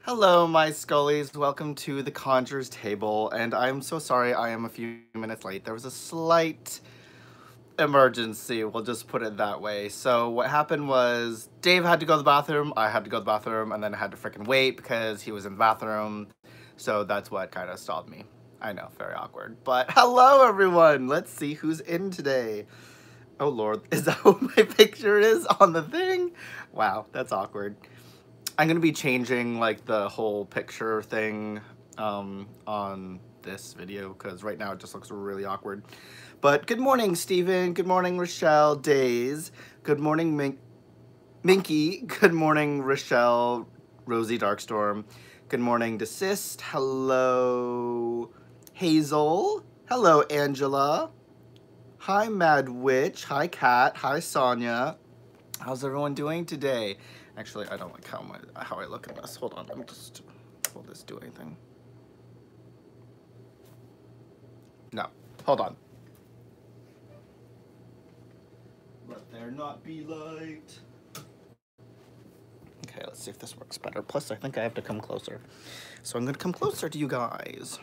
Hello, my Skullies. Welcome to the Conjure's table, and I'm so sorry I am a few minutes late. There was a slight emergency, we'll just put it that way. So what happened was Dave had to go to the bathroom, I had to go to the bathroom, and then I had to freaking wait because he was in the bathroom. So that's what kind of stalled me. I know, very awkward. But hello, everyone. Let's see who's in today. Oh, Lord. Is that what my picture is on the thing? Wow, that's awkward. I'm going to be changing like the whole picture thing on this video because right now it just looks really awkward. But good morning, Steven. Good morning, Rochelle. Days. Good morning, Minky. Good morning, Rochelle. Rosie Darkstorm. Good morning, Desist. Hello, Hazel. Hello, Angela. Hi, Mad Witch. Hi, Kat. Hi, Sonia. How's everyone doing today? Actually, I don't like how I look in this. Hold on, let me just, will this do anything? No, hold on. Let there not be light. Okay, let's see if this works better. Plus, I think I have to come closer. So I'm gonna come closer to you guys.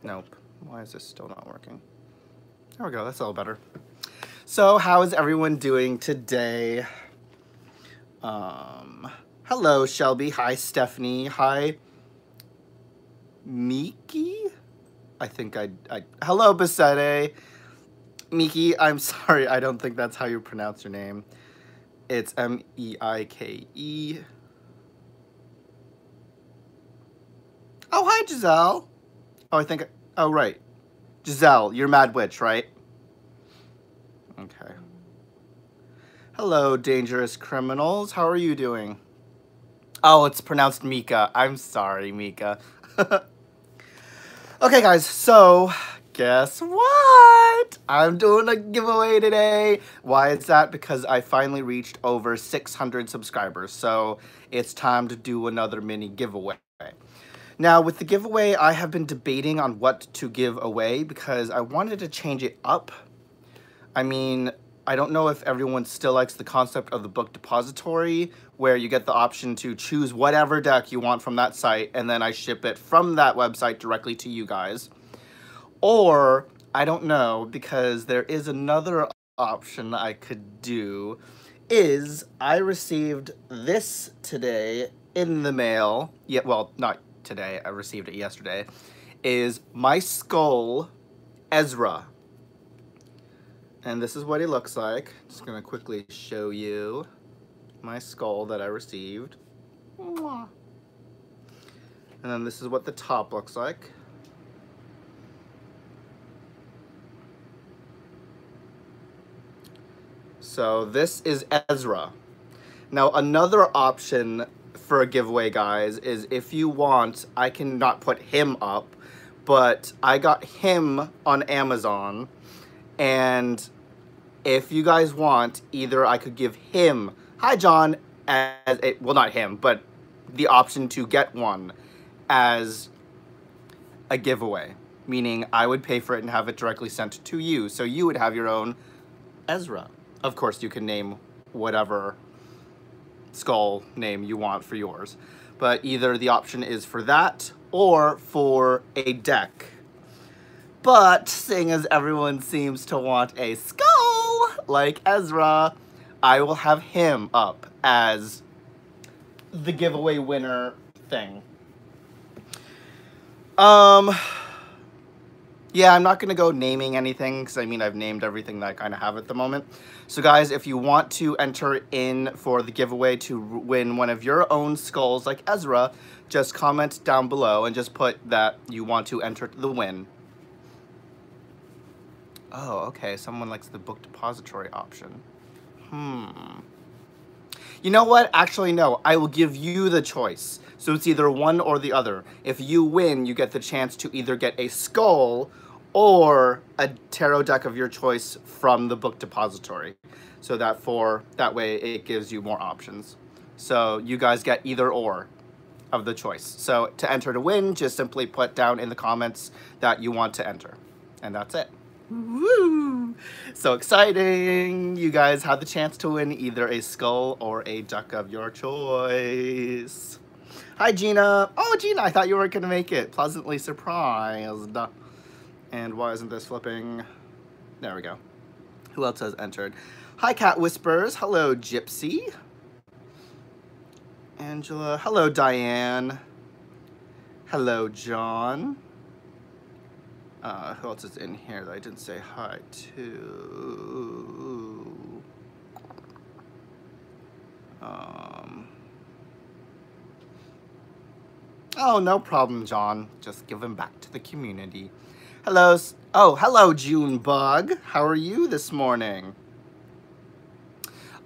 Nope, why is this still not working? There we go, that's a little better. So, how is everyone doing today? Hello, Shelby. Hi, Stephanie. Hi, Miki? I think hello, Basete. Miki, I'm sorry. I don't think that's how you pronounce your name. It's M-E-I-K-E. Oh, hi, Giselle. Oh, right. Giselle, you're Mad Witch, right? Okay. Hello, dangerous criminals. How are you doing? Oh, it's pronounced Mika. I'm sorry, Mika. Okay, guys, so guess what? I'm doing a giveaway today. Why is that? Because I finally reached over 600 subscribers, so it's time to do another mini giveaway. Now, with the giveaway, I have been debating on what to give away because I wanted to change it up. I mean, I don't know if everyone still likes the concept of the book depository, where you get the option to choose whatever deck you want from that site, and then I ship it from that website directly to you guys. Or, I don't know, because there is another option I could do, is I received this today in the mail. Yeah, well, not today, I received it yesterday, is my skull, Ezra. And this is what he looks like. Just gonna quickly show you my skull that I received. And then this is what the top looks like. So this is Ezra. Now another option for a giveaway, guys, is if you want, I can not put him up, but I got him on Amazon. And if you guys want, either I could give him, hi John, as a, well, not him, but the option to get one as a giveaway, meaning I would pay for it and have it directly sent to you, so you would have your own Ezra. Of course, you can name whatever skull name you want for yours, but either the option is for that or for a deck. But seeing as everyone seems to want a skull like Ezra, I will have him up as the giveaway winner thing. Yeah, I'm not going to go naming anything because I mean I've named everything that I kind of have at the moment. So guys, if you want to enter in for the giveaway to win one of your own skulls like Ezra, just comment down below and just put that you want to enter the win. Oh, okay. Someone likes the book depository option. You know what? Actually, no. I will give you the choice. So it's either one or the other. If you win, you get the chance to either get a skull or a tarot deck of your choice from the book depository. So that way it gives you more options. So you guys get either or of the choice. So to enter to win, just simply put down in the comments that you want to enter. And that's it. Woo! So exciting! You guys have the chance to win either a skull or a duck of your choice. Hi, Gina. Oh, Gina, I thought you weren't going to make it. Pleasantly surprised. And why isn't this flipping? There we go. Who else has entered? Hi, Cat Whispers. Hello, Gypsy. Angela. Hello, Diane. Hello, John. Who else is in here that I didn't say hi to? Oh, no problem, John. Just give him back to the community. Hello. Oh, hello, Junebug. How are you this morning?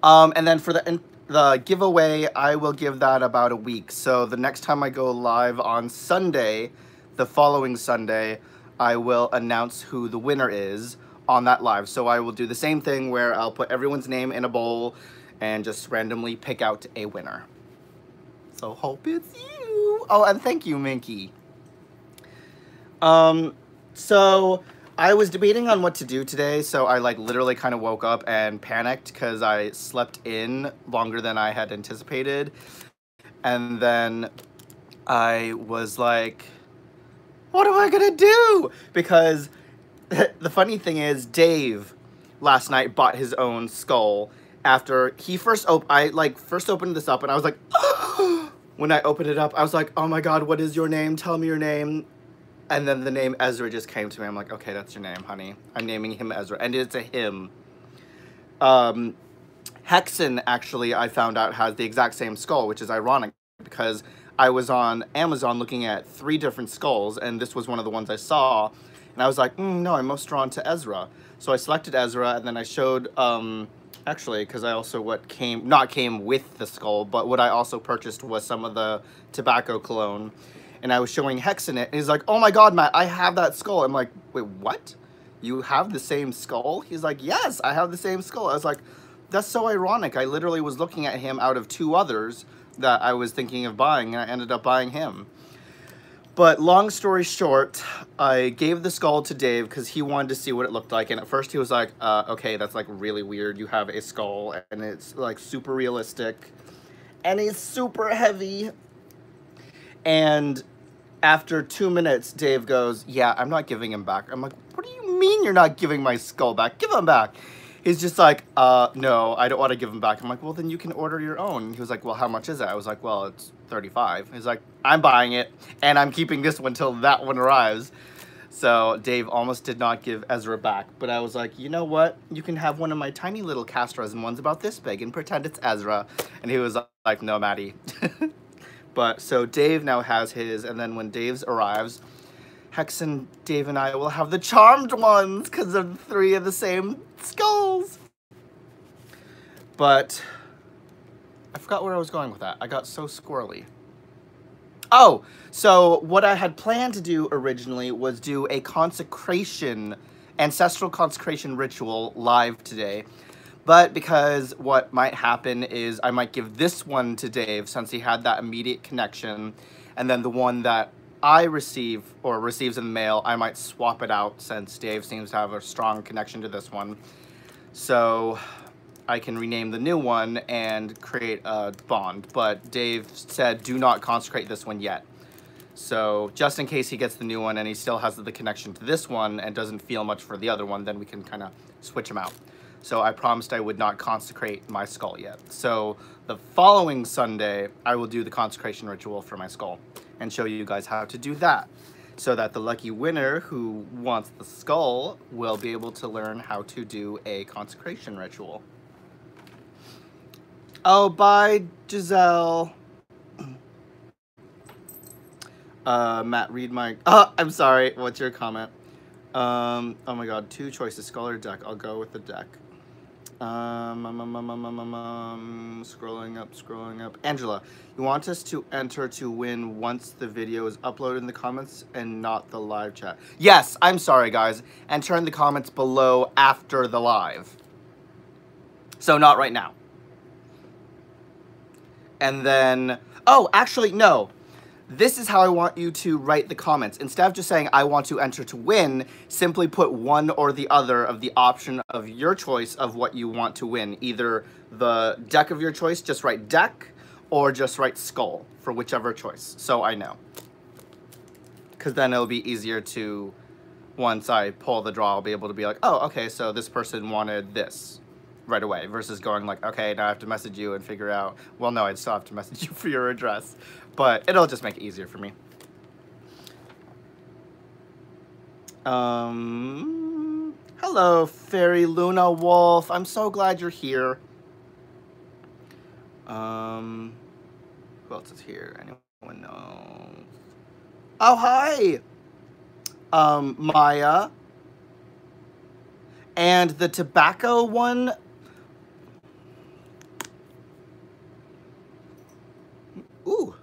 And then for the giveaway, I will give that about a week. So the next time I go live on Sunday, the following Sunday, I will announce who the winner is on that live. So I will do the same thing where I'll put everyone's name in a bowl and just randomly pick out a winner. So hope it's you. Oh, and thank you, Minky. So I was debating on what to do today, so I like literally kind of woke up and panicked because I slept in longer than I had anticipated. And then I was like, what am I gonna do? Because the funny thing is, Dave last night bought his own skull after he first first opened this up, and I was like, when I opened it up, I was like, oh my god, what is your name? Tell me your name. And then the name Ezra just came to me. I'm like, okay, that's your name, honey. I'm naming him Ezra, and it's a him. Hexen, actually, I found out has the exact same skull, which is ironic because I was on Amazon looking at 3 different skulls, and this was one of the ones I saw, and I was like, no, I'm most drawn to Ezra. So I selected Ezra, and then I showed, actually, because I also not came with the skull, but what I also purchased was some of the tobacco cologne, and I was showing Hexen it, and he's like, oh my god, Matt, I have that skull. I'm like, wait, what? You have the same skull? He's like, yes, I have the same skull. I was like, that's so ironic. I literally was looking at him out of 2 others that I was thinking of buying, and I ended up buying him. But long story short, I gave the skull to Dave because he wanted to see what it looked like, and at first he was like, okay, that's like really weird. You have a skull, and it's like super realistic, and it's super heavy. And after 2 minutes, Dave goes, yeah, I'm not giving him back. I'm like, what do you mean you're not giving my skull back? Give him back. He's just like, no, I don't want to give him back. I'm like, well, then you can order your own. He was like, well, how much is it? I was like, well, it's $35. He's like, I'm buying it, and I'm keeping this one till that one arrives. So Dave almost did not give Ezra back, but I was like, you know what? You can have one of my tiny little cast resin ones about this big and pretend it's Ezra. And he was like, no, Maddie. But so Dave now has his, and then when Dave's arrives, Hexen, Dave, and I will have the charmed ones because of 3 of the same skulls. But I forgot where I was going with that. I got so squirrely. Oh, so what I had planned to do originally was do a consecration, ancestral consecration ritual live today. But because what might happen is I might give this one to Dave since he had that immediate connection, and then the one that I receive or receives in the mail, I might swap it out since Dave seems to have a strong connection to this one. So I can rename the new one and create a bond. But Dave said do not consecrate this one yet. So just in case he gets the new one and he still has the connection to this one and doesn't feel much for the other one, then we can kind of switch them out. So I promised I would not consecrate my skull yet. So the following Sunday, I will do the consecration ritual for my skull and show you guys how to do that, so that the lucky winner who wants the skull will be able to learn how to do a consecration ritual. Oh, bye, Giselle. Matt, read my... Oh, I'm sorry. What's your comment? Oh my god, 2 choices, skull or deck. I'll go with the deck. Scrolling up. Angela, you want us to enter to win once the video is uploaded in the comments and not the live chat? Yes, I'm sorry, guys. Enter in the comments below after the live. So not right now. And then, oh, actually, no. This is how I want you to write the comments. Instead of just saying, I want to enter to win, simply put one or the other of the option of your choice of what you want to win. Either the deck of your choice, just write deck, or just write skull for whichever choice, so I know. Because then it'll be easier to, once I pull the draw, I'll be able to be like, oh, okay, so this person wanted this right away, versus going like, okay, now I have to message you and figure out, well, no, I'd still have to message you for your address. But it'll just make it easier for me. Hello, Fairy Luna Wolf. I'm so glad you're here. Who else is here? Anyone knows? Oh, hi! Maya. And the tobacco one... Ooh.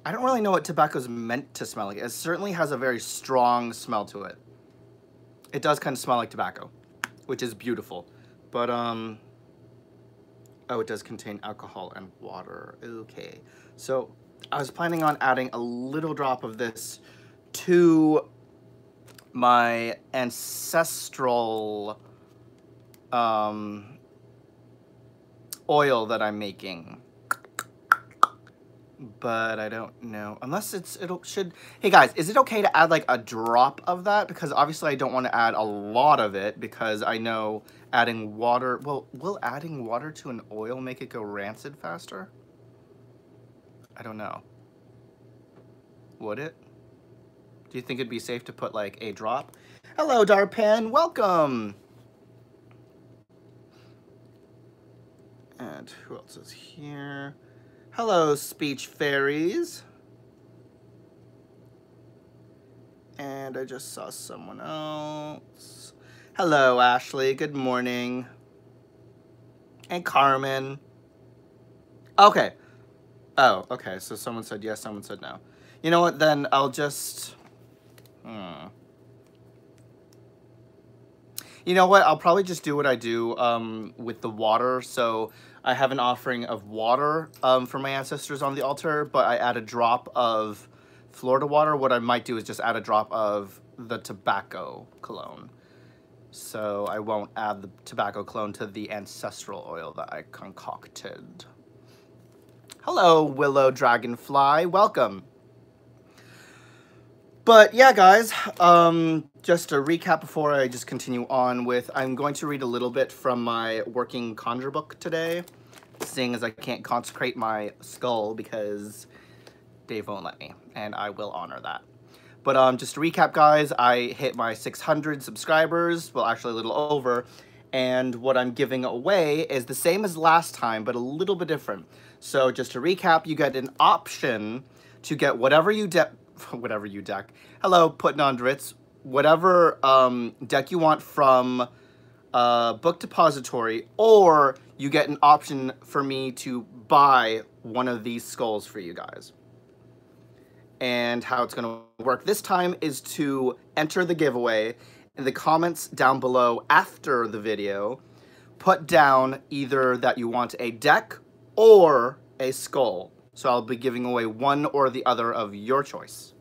I don't really know what tobacco's meant to smell like. It certainly has a very strong smell to it. It does kind of smell like tobacco, which is beautiful. But, oh, it does contain alcohol and water. Okay. So, I was planning on adding a little drop of this to my ancestral, oil that I'm making. But I don't know. Unless hey guys, is it okay to add like a drop of that? Because obviously I don't want to add a lot of it because I know adding water, well, will adding water to an oil make it go rancid faster? I don't know. Would it? Do you think it'd be safe to put like a drop? Hello, Darpan, welcome! And who else is here? Hello, speech fairies. And I just saw someone else. Hello, Ashley. Good morning. And Carmen. Okay. Oh, okay. So someone said yes, someone said no. You know what? Then I'll just... You know what? I'll probably just do what I do with the water. So I have an offering of water for my ancestors on the altar, but I add a drop of Florida water. What I might do is just add a drop of the tobacco cologne. So I won't add the tobacco cologne to the ancestral oil that I concocted. Hello, Willow Dragonfly. Welcome. But yeah, guys, just to recap before I just continue on with, I'm going to read a little bit from my working Conjure book today, seeing as I can't consecrate my skull because Dave won't let me, and I will honor that. But just to recap, guys, I hit my 600 subscribers, well, actually a little over, and what I'm giving away is the same as last time, but a little bit different. So just to recap, you get an option to get whatever you deck. Hello, putting on Dritz. Whatever deck you want from Book Depository, or you get an option for me to buy one of these skulls for you guys. And how it's going to work this time is to enter the giveaway in the comments down below after the video. Put down either that you want a deck or a skull. So I'll be giving away one or the other of your choice.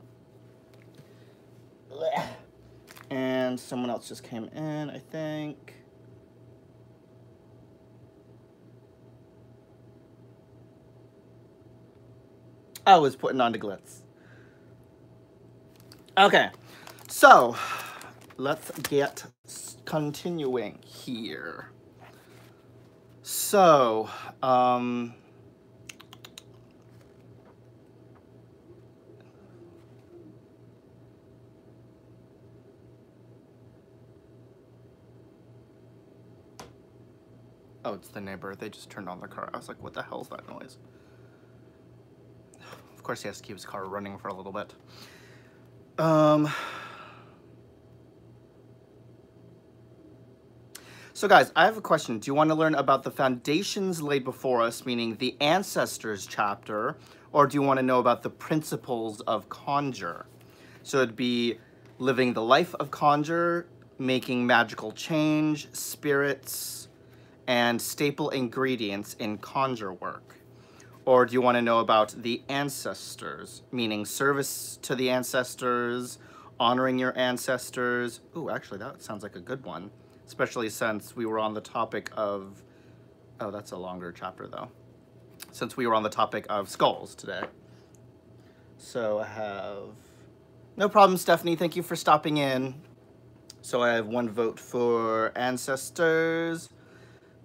And someone else just came in, I think. I was putting on the glitz. Okay, so let's get continuing here. So, oh, it's the neighbor. They just turned on their car. I was like, what the hell is that noise? Of course, he has to keep his car running for a little bit. So guys, I have a question. Do you want to learn about the foundations laid before us, meaning the ancestors chapter, or do you want to know about the principles of Conjure? So it'd be living the life of Conjure, making magical change, spirits, and staple ingredients in Conjure work. Or do you want to know about the ancestors, meaning service to the ancestors, honoring your ancestors? Ooh, actually, that sounds like a good one, especially since we were on the topic of... Oh, that's a longer chapter, though. Since we were on the topic of skulls today. So I have... No problem, Stephanie. Thank you for stopping in. So I have 1 vote for ancestors,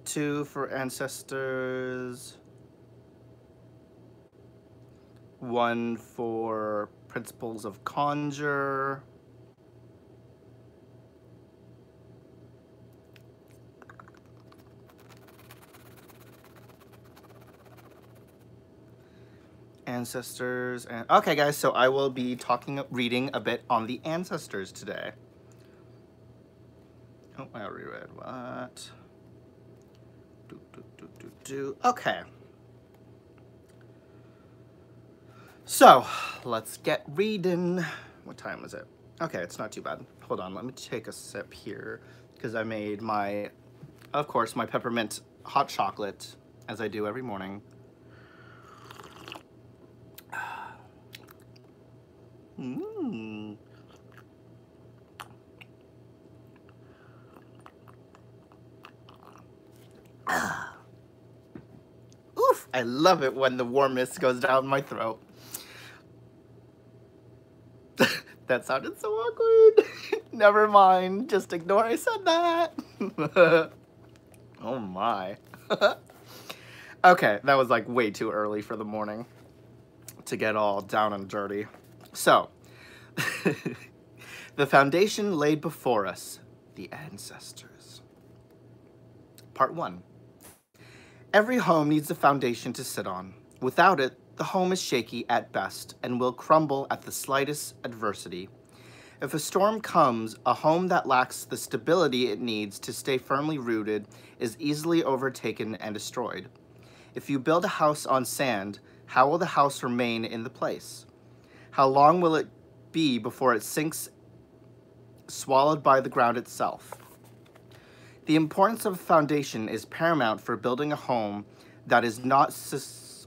2 for ancestors, 1 for principles of Conjure. Ancestors and okay, guys. So I will be reading a bit on the ancestors today. Oh, I already read what? Okay. So let's get reading. What time is it? Okay, it's not too bad. Hold on, let me take a sip here because I made my, of course, my peppermint hot chocolate as I do every morning. Mmm. Oof, I love it when the warmness goes down my throat. That sounded so awkward. Never mind, just ignore I said that. Oh my. Okay, that was like way too early for the morning to get all down and dirty. So, the foundation laid before us, the ancestors. Part 1. Every home needs a foundation to sit on. Without it, the home is shaky at best and will crumble at the slightest adversity. If a storm comes, a home that lacks the stability it needs to stay firmly rooted is easily overtaken and destroyed. If you build a house on sand, how will the house remain in the place? How long will it be before it sinks, swallowed by the ground itself? The importance of a foundation is paramount for building a home that is not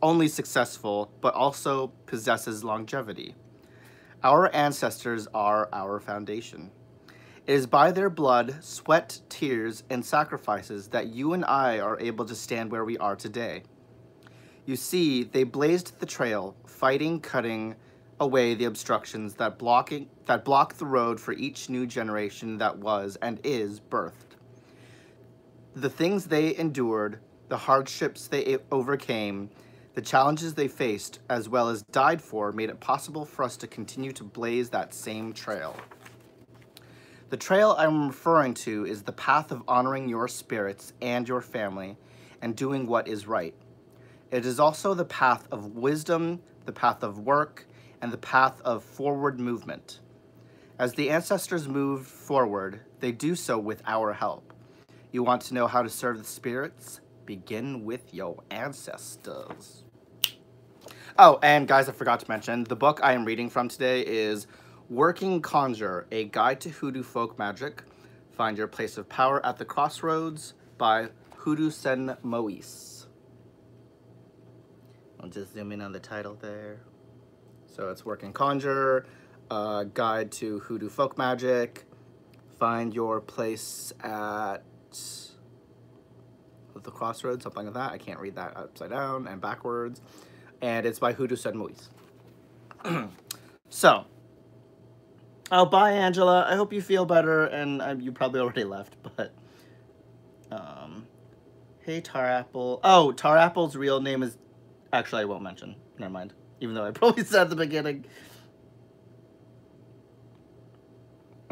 only successful, but also possesses longevity. Our ancestors are our foundation. It is by their blood, sweat, tears, and sacrifices that you and I are able to stand where we are today. You see, they blazed the trail, fighting, cutting away the obstructions that block the road for each new generation that was and is birthed. The things they endured, the hardships they overcame, the challenges they faced, as well as died for, made it possible for us to continue to blaze that same trail. The trail I'm referring to is the path of honoring your spirits and your family and doing what is right. It is also the path of wisdom, the path of work, and the path of forward movement. As the ancestors moved forward, they do so with our help. You want to know how to serve the spirits? Begin with your ancestors. Oh, and guys, I forgot to mention, the book I am reading from today is Working Conjure, A Guide to Hoodoo Folk Magic. Find Your Place of Power at the Crossroads by Hoodoo Moise. I'll just zoom in on the title there. So it's Working Conjure, A Guide to Hoodoo Folk Magic. Find Your Place at the Crossroads, something like that. I can't read that upside down and backwards. And it's by Hoodoo Moise. So, oh, bye, Angela. I hope you feel better, and you probably already left, but, hey, Tar Apple. Oh, Tar Apple's real name is, actually, I won't mention. Never mind. Even though I probably said at the beginning.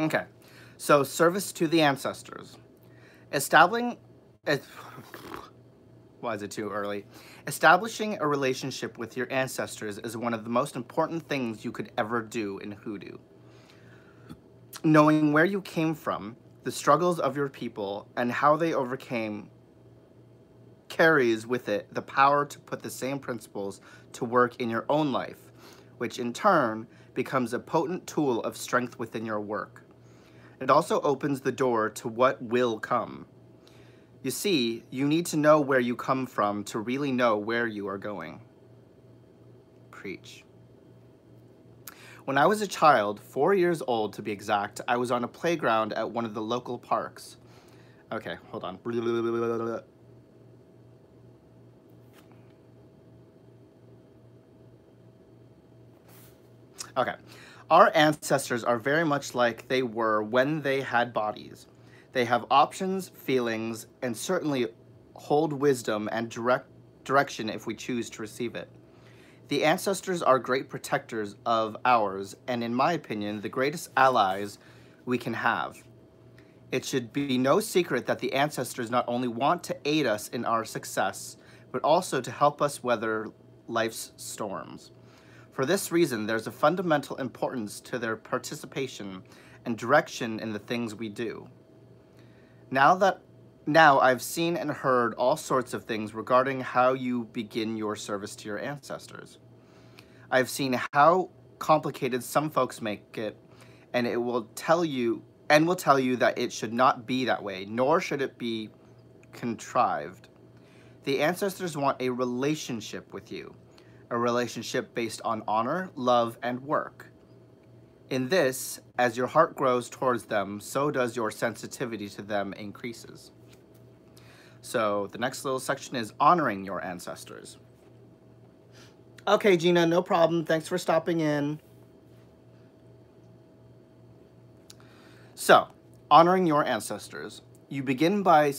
Okay. So, service to the ancestors. Why is it too early? Establishing a relationship with your ancestors is one of the most important things you could ever do in Hoodoo. Knowing where you came from, the struggles of your people, and how they overcame carries with it the power to put the same principles to work in your own life, which in turn becomes a potent tool of strength within your work. It also opens the door to what will come. You see, you need to know where you come from to really know where you are going. preach. When I was a child, 4 years old to be exact, I was on a playground at one of the local parks. Okay, hold on. Okay. Our ancestors are very much like they were when they had bodies. They have options, feelings, and certainly hold wisdom and direction if we choose to receive it. The ancestors are great protectors of ours, and in my opinion, the greatest allies we can have. It should be no secret that the ancestors not only want to aid us in our success, but also to help us weather life's storms. For this reason, there's a fundamental importance to their participation and direction in the things we do. Now I've seen and heard all sorts of things regarding how you begin your service to your ancestors. I've seen how complicated some folks make it, and will tell you that it should not be that way, nor should it be contrived. The ancestors want a relationship with you, a relationship based on honor, love, and work. In this, as your heart grows towards them, so does your sensitivity to them increases. So the next little section is honoring your ancestors. Okay, Gina, no problem. Thanks for stopping in. So, honoring your ancestors. You begin by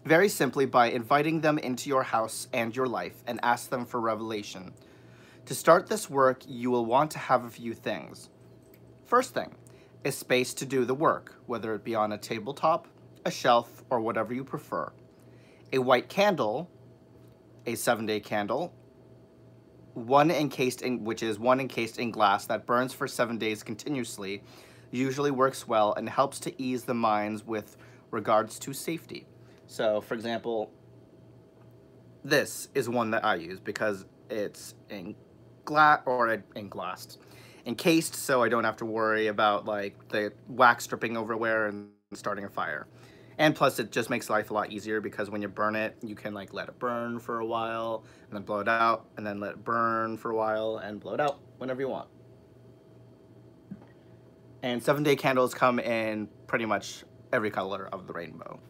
very simply by inviting them into your house and your life and ask them for revelation. To start this work, you will want to have a few things. First thing, a space to do the work, whether it be on a tabletop, a shelf, or whatever you prefer. A white candle, a 7-day candle, one encased in glass that burns for 7 days continuously, usually works well and helps to ease the minds with regards to safety. So, for example, this is one that I use because it's encased, so I don't have to worry about like the wax dripping everywhere and starting a fire. And plus, it just makes life a lot easier because when you burn it, you can like let it burn for a while and then blow it out, and then let it burn for a while and blow it out whenever you want. And 7-day candles come in pretty much every color of the rainbow.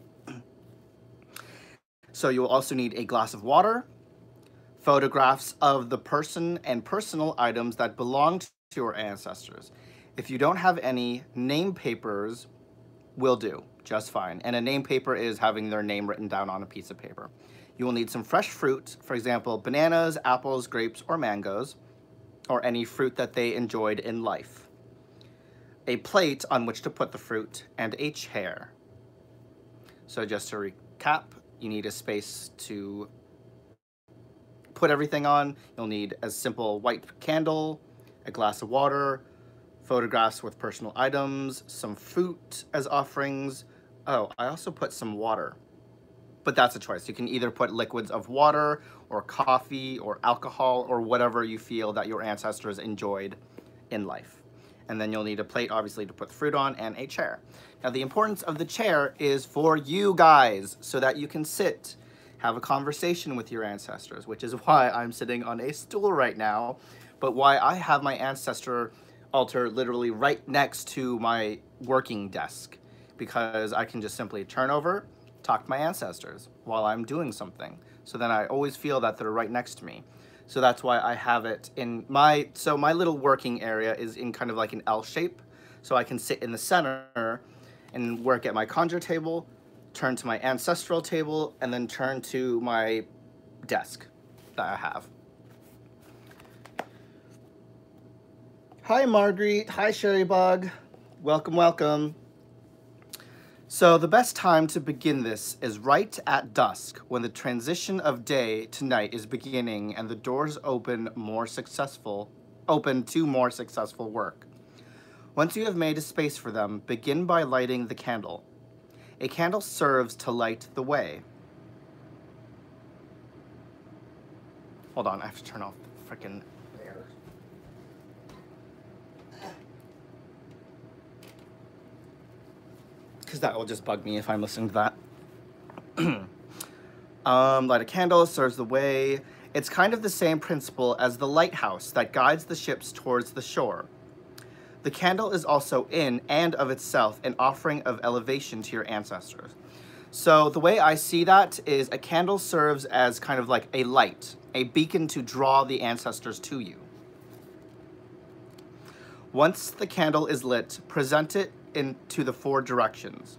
So you will also need a glass of water, photographs of the person and personal items that belong to your ancestors. If you don't have any, name papers will do just fine. And a name paper is having their name written down on a piece of paper. You will need some fresh fruit, for example, bananas, apples, grapes, or mangoes, or any fruit that they enjoyed in life. A plate on which to put the fruit, and a chair. So just to recap, you need a space to put everything on. You'll need a simple white candle, a glass of water, photographs with personal items, some fruit as offerings. Oh, I also put some water, but that's a choice. You can either put liquids of water or coffee or alcohol or whatever you feel that your ancestors enjoyed in life. And then you'll need a plate, obviously, to put the fruit on, and a chair. Now, the importance of the chair is for you guys, so that you can sit, have a conversation with your ancestors, which is why I'm sitting on a stool right now, but why I have my ancestor altar literally right next to my working desk, because I can just simply turn over, talk to my ancestors while I'm doing something. So then I always feel that they're right next to me. So that's why I have it in my little working area is in kind of like an L shape. So I can sit in the center and work at my Conjure table, turn to my ancestral table, and then turn to my desk that I have. Hi, Marguerite. Hi, Sherrybug. Welcome, welcome. So the best time to begin this is right at dusk, when the transition of day to night is beginning and the doors open to more successful work. Once you have made a space for them, begin by lighting the candle. A candle serves to light the way. Hold on, I have to turn off the frickin' air. Because that will just bug me if I'm listening to that. Light a candle, serves the way. It's kind of the same principle as the lighthouse that guides the ships towards the shore. The candle is also in and of itself an offering of elevation to your ancestors. So the way I see that is a candle serves as kind of like a light, a beacon to draw the ancestors to you. Once the candle is lit, present it into the 4 directions.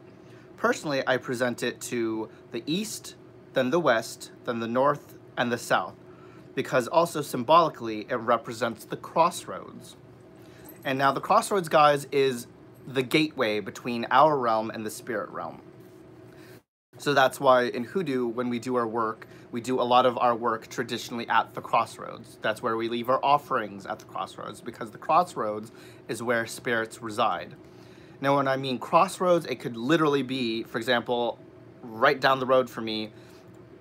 Personally, I present it to the east, then the west, then the north, and the south, because also symbolically it represents the crossroads. And now the crossroads, guys, is the gateway between our realm and the spirit realm. So that's why in Hoodoo, when we do our work, we do a lot of our work traditionally at the crossroads. That's where we leave our offerings at the crossroads, because the crossroads is where spirits reside. Now, when I mean crossroads, it could literally be, for example, right down the road for me,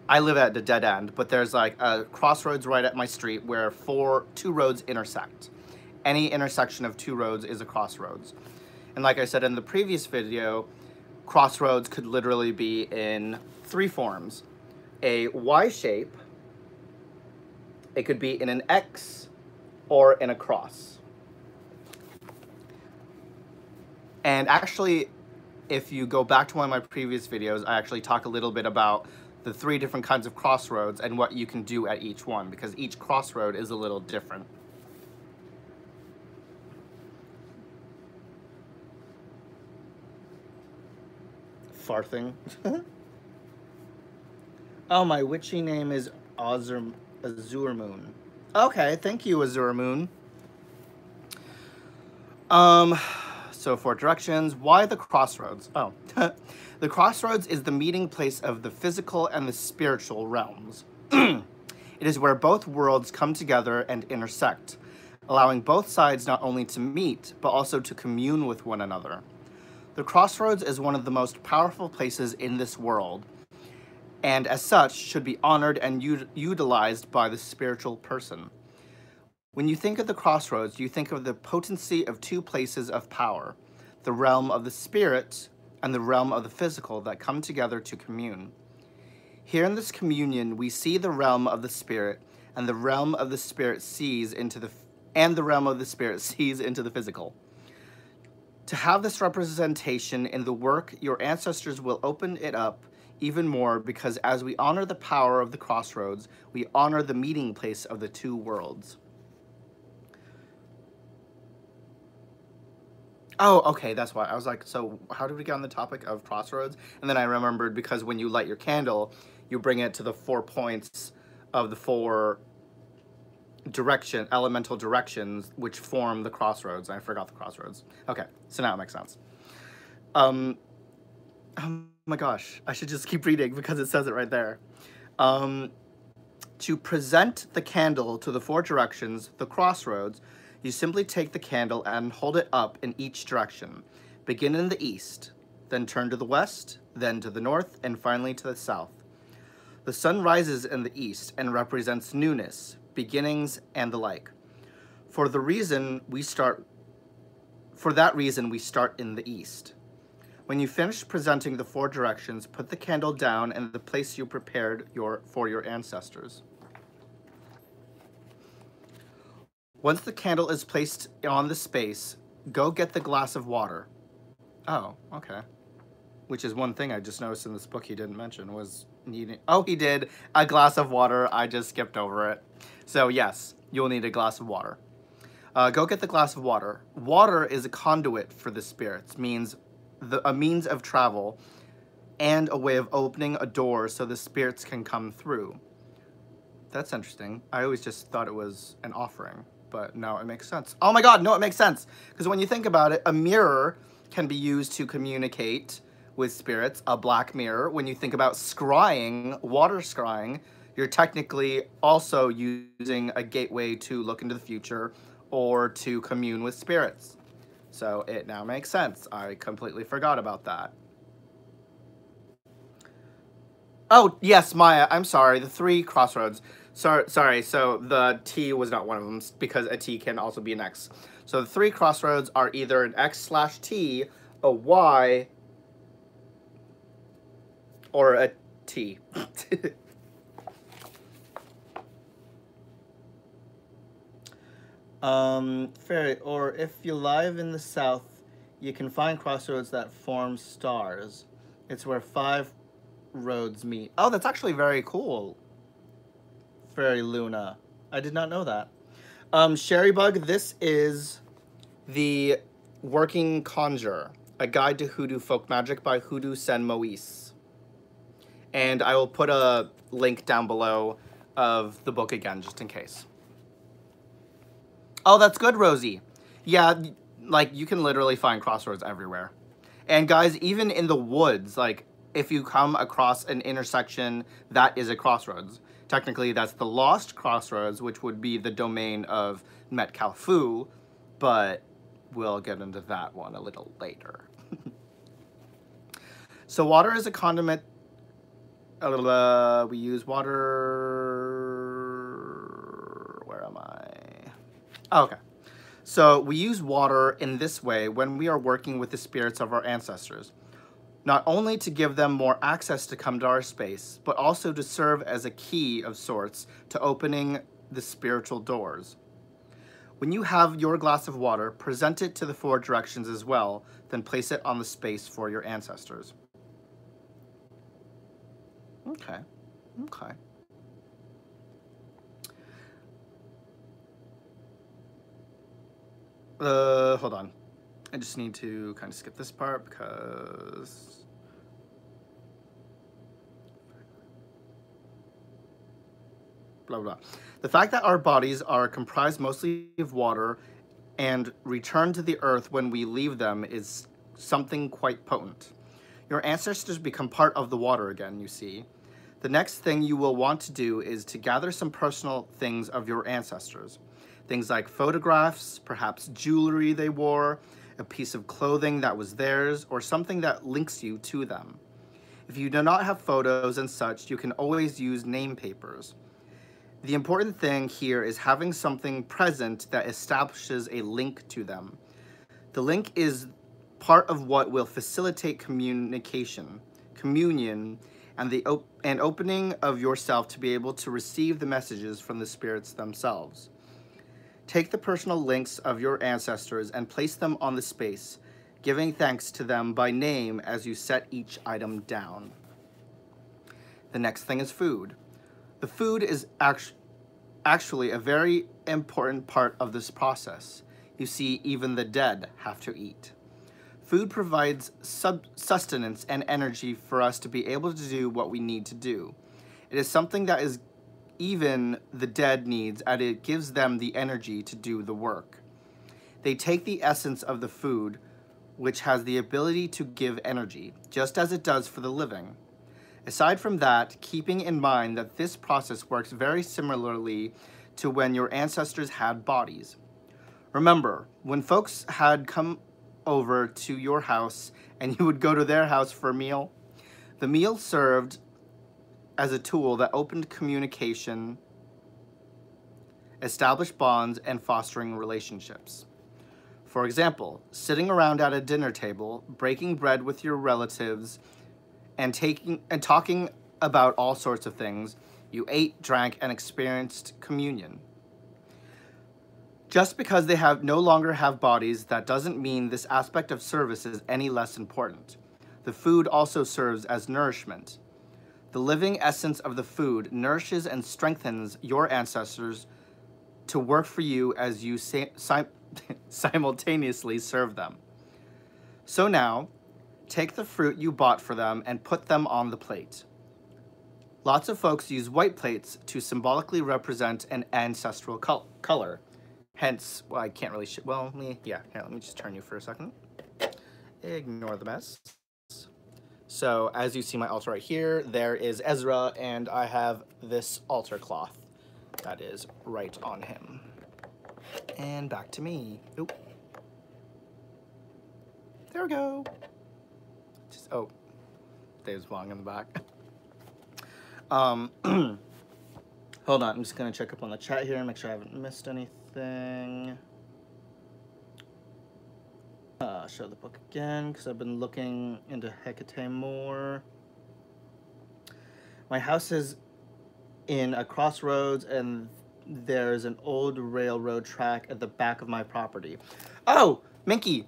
I live at the dead end, but there's like a crossroads right at my street where 2 roads intersect. Any intersection of 2 roads is a crossroads. And like I said in the previous video, crossroads could literally be in 3 forms. A Y shape, it could be in an X, or in a cross. And actually, if you go back to one of my previous videos, I actually talk a little bit about the 3 different kinds of crossroads and what you can do at each one, because each crossroad is a little different. Farthing. Oh, my witchy name is Azure Moon. Okay, thank you, Azure Moon. So 4 directions. Why the crossroads? Oh, the crossroads is the meeting place of the physical and the spiritual realms. It is where both worlds come together and intersect, allowing both sides not only to meet, but also to commune with one another. The crossroads is one of the most powerful places in this world, and as such should be honored and utilized by the spiritual person. When you think of the crossroads, you think of the potency of 2 places of power, the realm of the spirit and the realm of the physical that come together to commune. Here in this communion, we see the realm of the spirit, and the realm of the spirit sees into the physical. To have this representation in the work, your ancestors will open it up even more, because as we honor the power of the crossroads, we honor the meeting place of the 2 worlds. Oh, okay, that's why. I was like, so how did we get on the topic of crossroads? And then I remembered, because when you light your candle, you bring it to the 4 points of the 4 elemental directions, which form the crossroads. I forgot the crossroads. Okay, so now it makes sense. Oh my gosh, I should just keep reading because it says it right there. To present the candle to the 4 directions, the crossroads, you simply take the candle and hold it up in each direction. Begin in the east, then turn to the west, then to the north, and finally to the south. The sun rises in the east and represents newness, beginnings, and the like. For that reason, we start in the east. When you finish presenting the 4 directions, put the candle down in the place you prepared for your ancestors. Once the candle is placed on the space, go get the glass of water. Oh, okay. Which is one thing I just noticed in this book he didn't mention, was needing... Oh, he did. A glass of water. I just skipped over it. So yes, you'll need a glass of water. Go get the glass of water. Water is a conduit for the spirits, a means of travel, and a way of opening a door so the spirits can come through. That's interesting. I always just thought it was an offering, but no, it makes sense. Oh my god, no, it makes sense. Because when you think about it, a mirror can be used to communicate with spirits, a black mirror. When you think about scrying, water scrying, you're technically also using a gateway to look into the future or to commune with spirits. So it now makes sense. I completely forgot about that. Oh, yes, Maya, I'm sorry. The 3 crossroads. Sorry, so the T was not one of them, because a T can also be an X. So the 3 crossroads are either an X/T, a Y, or a T. Fairy, or if you live in the south, you can find crossroads that form stars. It's where 5 roads meet. Oh, that's actually very cool, Fairy Luna. I did not know that. Sherrybug, this is the Working Conjure, a guide to Hoodoo folk magic by Hoodoo Sen Moise. And I will put a link down below of the book again, just in case. Oh, that's good, Rosie. Yeah, like, you can literally find crossroads everywhere. And guys, even in the woods, like, if you come across an intersection, that is a crossroads. Technically, that's the Lost Crossroads, which would be the domain of Met Calfu, but we'll get into that one a little later. So water is a condiment. We use water. Where am I? Oh, okay. So we use water in this way when we are working with the spirits of our ancestors, not only to give them more access to come to our space, but also to serve as a key of sorts to opening the spiritual doors. When you have your glass of water, present it to the 4 directions as well, then place it on the space for your ancestors. Okay, okay. Hold on. I just need to kind of skip this part because... blah, blah. The fact that our bodies are comprised mostly of water and return to the earth when we leave them is something quite potent. Your ancestors become part of the water again, you see. The next thing you will want to do is to gather some personal things of your ancestors. Things like photographs, perhaps jewelry they wore, a piece of clothing that was theirs, or something that links you to them. If you do not have photos and such, you can always use name papers. The important thing here is having something present that establishes a link to them. The link is part of what will facilitate communication, communion, and the opening of yourself to be able to receive the messages from the spirits themselves. Take the personal links of your ancestors and place them on the space, giving thanks to them by name as you set each item down. The next thing is food. The food is actually a very important part of this process. You see, even the dead have to eat. Food provides sustenance and energy for us to be able to do what we need to do. It is something that is even the dead needs, and it gives them the energy to do the work. They take the essence of the food, which has the ability to give energy, just as it does for the living. Aside from that, keeping in mind that this process works very similarly to when your ancestors had bodies. Remember, when folks had come over to your house and you would go to their house for a meal, the meal served as a tool that opened communication, established bonds, and fostering relationships. For example, sitting around at a dinner table, breaking bread with your relatives, and talking about all sorts of things, you ate, drank, and experienced communion. Just because they no longer have bodies, that doesn't mean this aspect of service is any less important. The food also serves as nourishment. The living essence of the food nourishes and strengthens your ancestors to work for you as you simultaneously serve them. So now, take the fruit you bought for them and put them on the plate. Lots of folks use white plates to symbolically represent an ancestral color. Hence, well, I can't really, here, let me just turn you for a second. Ignore the mess. So, as you see my altar right here, there is Ezra, and I have this altar cloth that is right on him. And back to me. Oop. There we go. Oh, Dave's Wong in the back. Hold on, I'm just gonna check up on the chat here and make sure I haven't missed anything. Show the book again, because I've been looking into Hecate more. My house is in a crossroads, and there's an old railroad track at the back of my property. Oh, Minky,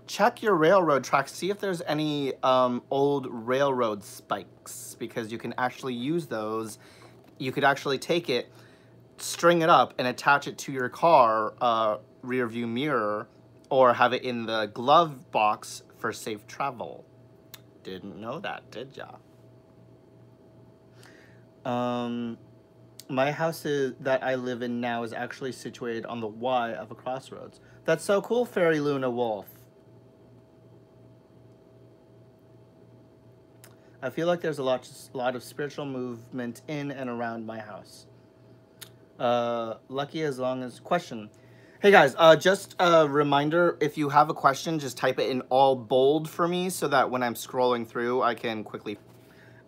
check your railroad tracks, see if there's any old railroad spikes, because you can actually use those. You could actually take it, string it up, and attach it to your car rear view mirror, or have it in the glove box for safe travel. Didn't know that, did ya? My house that I live in now is actually situated on the Y of a crossroads. That's so cool, Fairy Luna Wolf. I feel like there's a lot of spiritual movement in and around my house. Lucky as long as... Question. Hey guys, just a reminder, if you have a question, just type it in all bold for me so that when I'm scrolling through, I can quickly...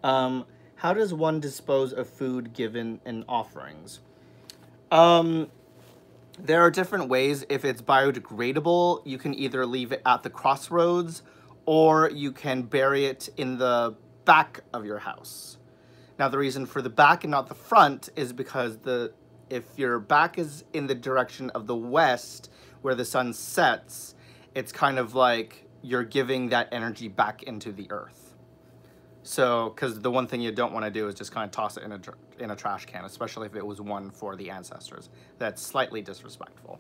How does one dispose of food given in offerings? There are different ways. If it's biodegradable, you can either leave it at the crossroads or you can bury it in the back of your house. Now, the reason for the back and not the front is because if your back is in the direction of the west where the sun sets, it's kind of like you're giving that energy back into the earth. So, because the one thing you don't want to do is just kind of toss it in a trash can, especially if it was one for the ancestors. That's slightly disrespectful.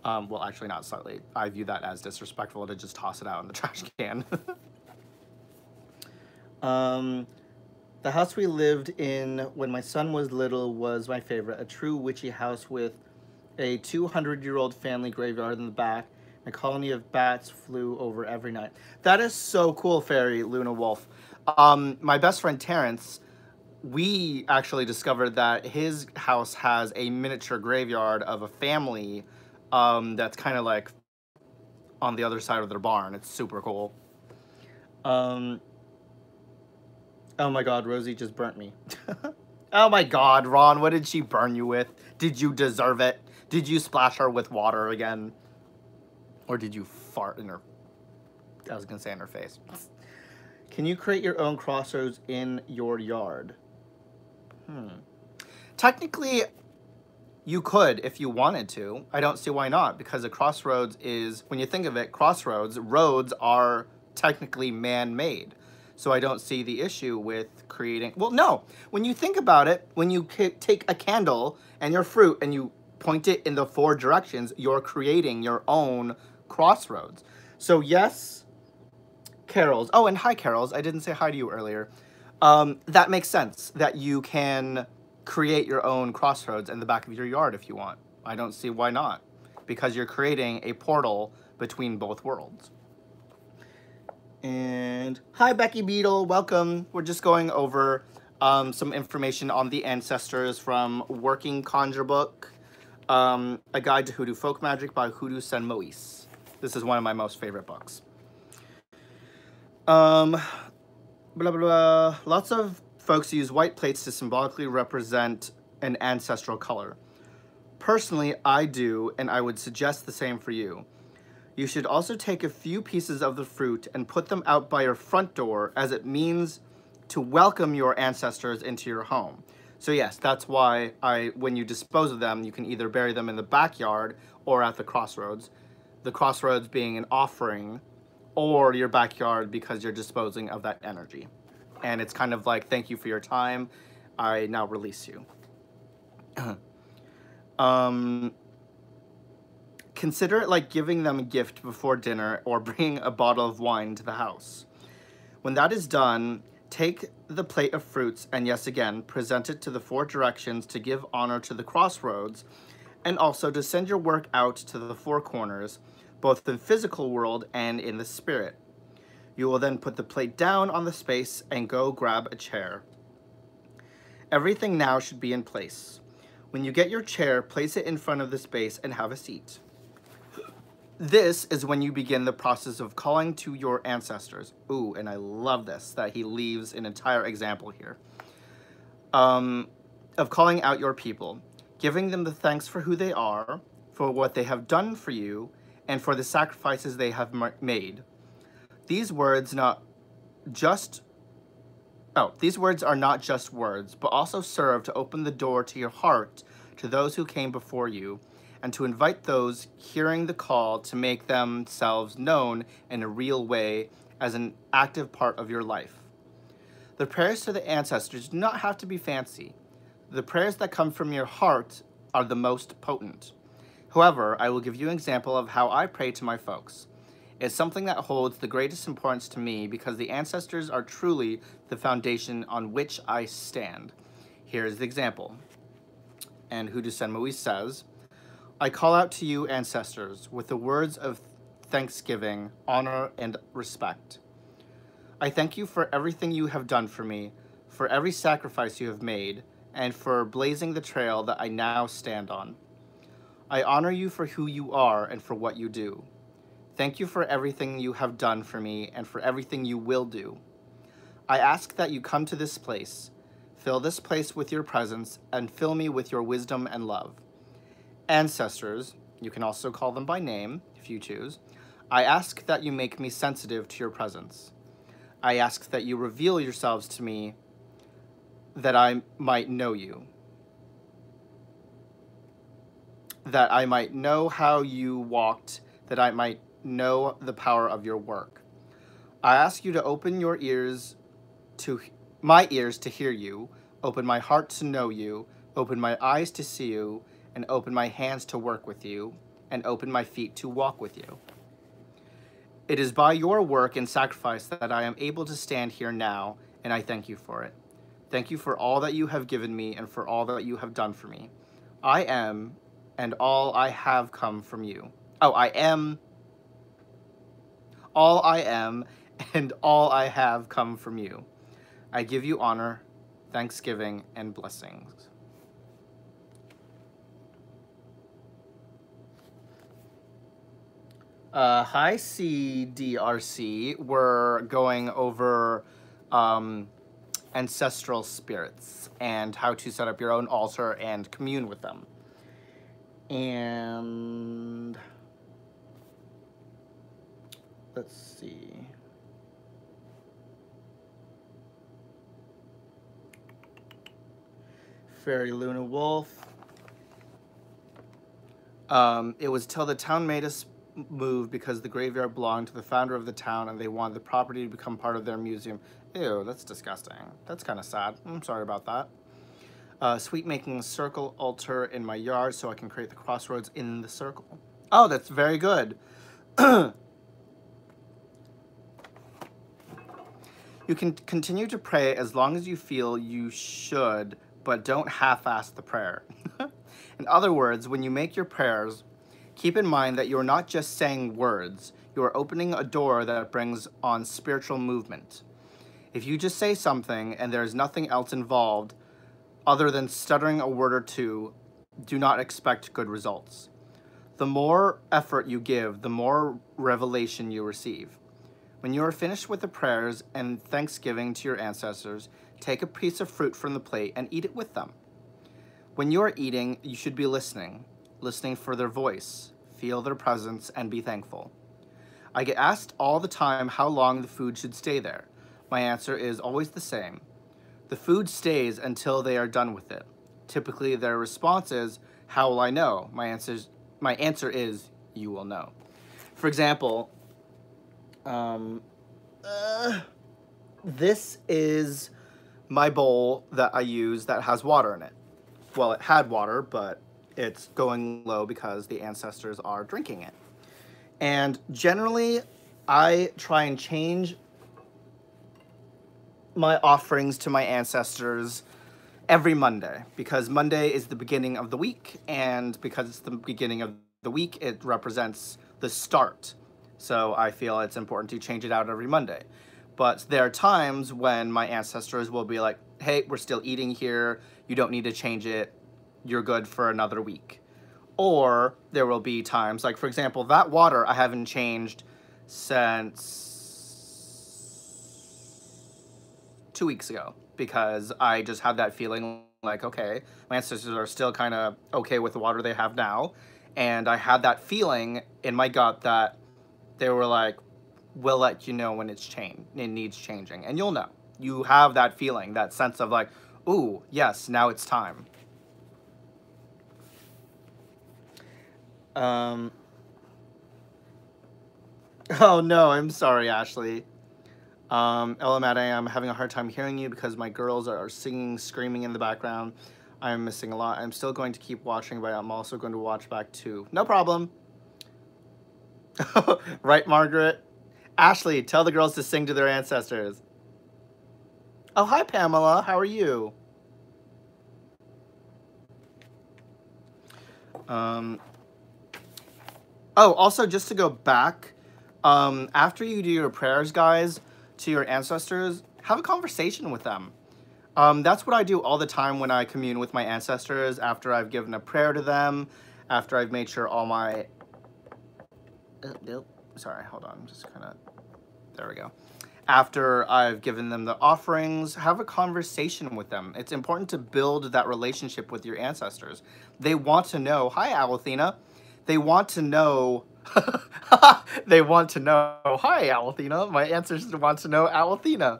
Well, actually not slightly. I view that as disrespectful to just toss it out in the trash can. The house we lived in when my son was little was my favorite. A true witchy house with a 200-year-old family graveyard in the back. A colony of bats flew over every night. That is so cool, Fairy Luna Wolf. My best friend Terrence, we actually discovered that his house has a miniature graveyard of a family that's kind of like on the other side of their barn. It's super cool. Oh my god, Rosie just burnt me. Oh my god, Ron, what did she burn you with? Did you deserve it? Did you splash her with water again? Or did you fart in her... I was gonna say in her face. Can you create your own crossroads in your yard? Technically, you could if you wanted to. I don't see why not, because a crossroads is, when you think of it, roads are technically man-made. So I don't see the issue with creating... Well, no. When you think about it, when you take a candle and your fruit and you point it in the 4 directions, you're creating your own crossroads. So yes... Carols. Oh, and hi, Carols. I didn't say hi to you earlier. That makes sense, that you can create your own crossroads in the back of your yard if you want. I don't see why not, because you're creating a portal between both worlds. And hi, Becky Beetle. Welcome. We're just going over some information on the ancestors from Working Conjure Book, A Guide to Hoodoo Folk Magic by Hoodoo and Moise. This is one of my most favorite books. Blah, blah, blah. Lots of folks use white plates to symbolically represent an ancestral color. Personally, I do, and I would suggest the same for you. You should also take a few pieces of the fruit and put them out by your front door, as it means to welcome your ancestors into your home. So yes, that's why when you dispose of them, you can either bury them in the backyard or at the crossroads. The crossroads being an offering, or your backyard because you're disposing of that energy. And it's kind of like, thank you for your time. I now release you. Consider it like giving them a gift before dinner or bringing a bottle of wine to the house. When that is done, take the plate of fruits and, yes, again, present it to the 4 directions to give honor to the crossroads, and also to send your work out to the 4 corners, both in the physical world and in the spirit. You will then put the plate down on the space and go grab a chair. Everything now should be in place. When you get your chair, place it in front of the space and have a seat. This is when you begin the process of calling to your ancestors. Ooh, and I love this, that he leaves an entire example here. Of calling out your people, giving them the thanks for who they are, for what they have done for you, and for the sacrifices they have made. These words are not just words, but also serve to open the door to your heart to those who came before you, and to invite those hearing the call to make themselves known in a real way as an active part of your life. The prayers to the ancestors do not have to be fancy. The prayers that come from your heart are the most potent. However, I will give you an example of how I pray to my folks. It's something that holds the greatest importance to me because the ancestors are truly the foundation on which I stand. Here is the example. And Hoodoo Moise says, I call out to you, ancestors, with the words of thanksgiving, honor, and respect. I thank you for everything you have done for me, for every sacrifice you have made, and for blazing the trail that I now stand on. I honor you for who you are and for what you do. Thank you for everything you have done for me and for everything you will do. I ask that you come to this place, fill this place with your presence, and fill me with your wisdom and love. Ancestors, you can also call them by name if you choose, I ask that you make me sensitive to your presence. I ask that you reveal yourselves to me that I might know you, that I might know how you walked, that I might know the power of your work. I ask you to open your ears to my ears to hear you, open my heart to know you, open my eyes to see you, and open my hands to work with you, and open my feet to walk with you. It is by your work and sacrifice that I am able to stand here now, and I thank you for it. Thank you for all that you have given me and for all that you have done for me. I am, and all I have come from you. Oh, I am, all I am, and all I have come from you. I give you honor, thanksgiving, and blessings. Hi, CDRC. We're going over ancestral spirits and how to set up your own altar and commune with them. And let's see. Fairy Luna Wolf. It was till the town made us move because the graveyard belonged to the founder of the town and they wanted the property to become part of their museum. Ew, that's disgusting. That's kind of sad. I'm sorry about that. Sweet making a circle altar in my yard so I can create the crossroads in the circle. Oh, that's very good. You can continue to pray as long as you feel you should, but don't half-ass the prayer. In other words, when you make your prayers, keep in mind that you are not just saying words, you are opening a door that brings on spiritual movement. If you just say something and there is nothing else involved other than stuttering a word or two, do not expect good results. The more effort you give, the more revelation you receive. When you are finished with the prayers and thanksgiving to your ancestors, take a piece of fruit from the plate and eat it with them. When you are eating, you should be listening for their voice, feel their presence, and be thankful. I get asked all the time how long the food should stay there. My answer is always the same. The food stays until they are done with it. Typically, their response is, how will I know? My answer is, you will know. For example, this is my bowl that I use that has water in it. Well, it had water, but it's going low because the ancestors are drinking it. And generally, I try and change my offerings to my ancestors every Monday because Monday is the beginning of the week, and because it's the beginning of the week, it represents the start. So I feel it's important to change it out every Monday. But there are times when my ancestors will be like, hey, we're still eating here. You don't need to change it. You're good for another week. Or there will be times, like for example, that water I haven't changed since 2 weeks ago because I just had that feeling like, okay, my ancestors are still kind of okay with the water they have now. And I had that feeling in my gut that they were like, we'll let you know when it needs changing. And you'll know. You have that feeling, that sense of like, ooh, yes, now it's time. Um, oh no, I'm sorry, Ashley. Ella, I'm having a hard time hearing you because my girls are singing, screaming in the background. I'm missing a lot. I'm still going to keep watching, but I'm also going to watch back too. No problem. Right, Margaret? Ashley, tell the girls to sing to their ancestors. Oh, hi, Pamela. How are you? Oh, also, just to go back, after you do your prayers, guys, to your ancestors, have a conversation with them. That's what I do all the time when I commune with my ancestors, after I've given a prayer to them, after I've made sure all my... Sorry, hold on. I'm just kind of... There we go. After I've given them the offerings, have a conversation with them. It's important to build that relationship with your ancestors. They want to know... Hi, Alethena. They want to know... They want to know... Hi, Alethena. My ancestors want to know Alethena.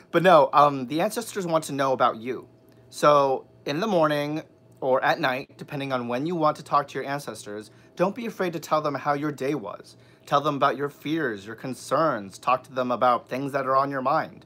But no, the ancestors want to know about you. So in the morning or at night, depending on when you want to talk to your ancestors, don't be afraid to tell them how your day was. Tell them about your fears, your concerns. Talk to them about things that are on your mind.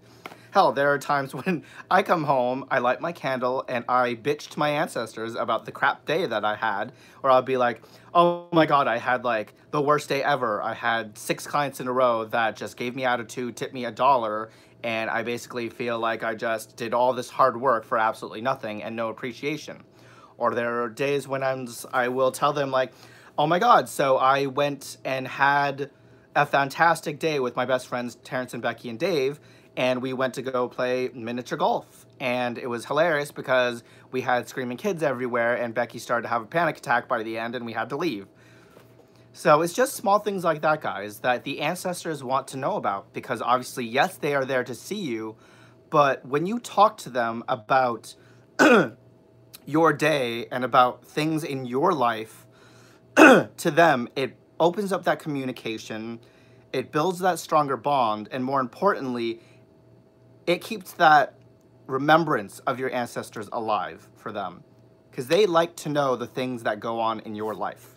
Hell, there are times when I come home, I light my candle, and I bitch to my ancestors about the crap day that I had. Or I'll be like, oh my god, I had like the worst day ever. I had 6 clients in a row that just gave me attitude, tipped me $1, and I basically feel like I just did all this hard work for absolutely nothing and no appreciation. Or there are days when I will tell them like, oh my god, so I went and had a fantastic day with my best friends Terrence and Becky and Dave, and we went to go play miniature golf. And it was hilarious because we had screaming kids everywhere, and Becky started to have a panic attack by the end, and we had to leave. So it's just small things like that, guys, that the ancestors want to know about, because obviously, yes, they are there to see you, but when you talk to them about your day and about things in your life, to them, it opens up that communication, it builds that stronger bond, and more importantly, it keeps that remembrance of your ancestors alive for them, because they like to know the things that go on in your life.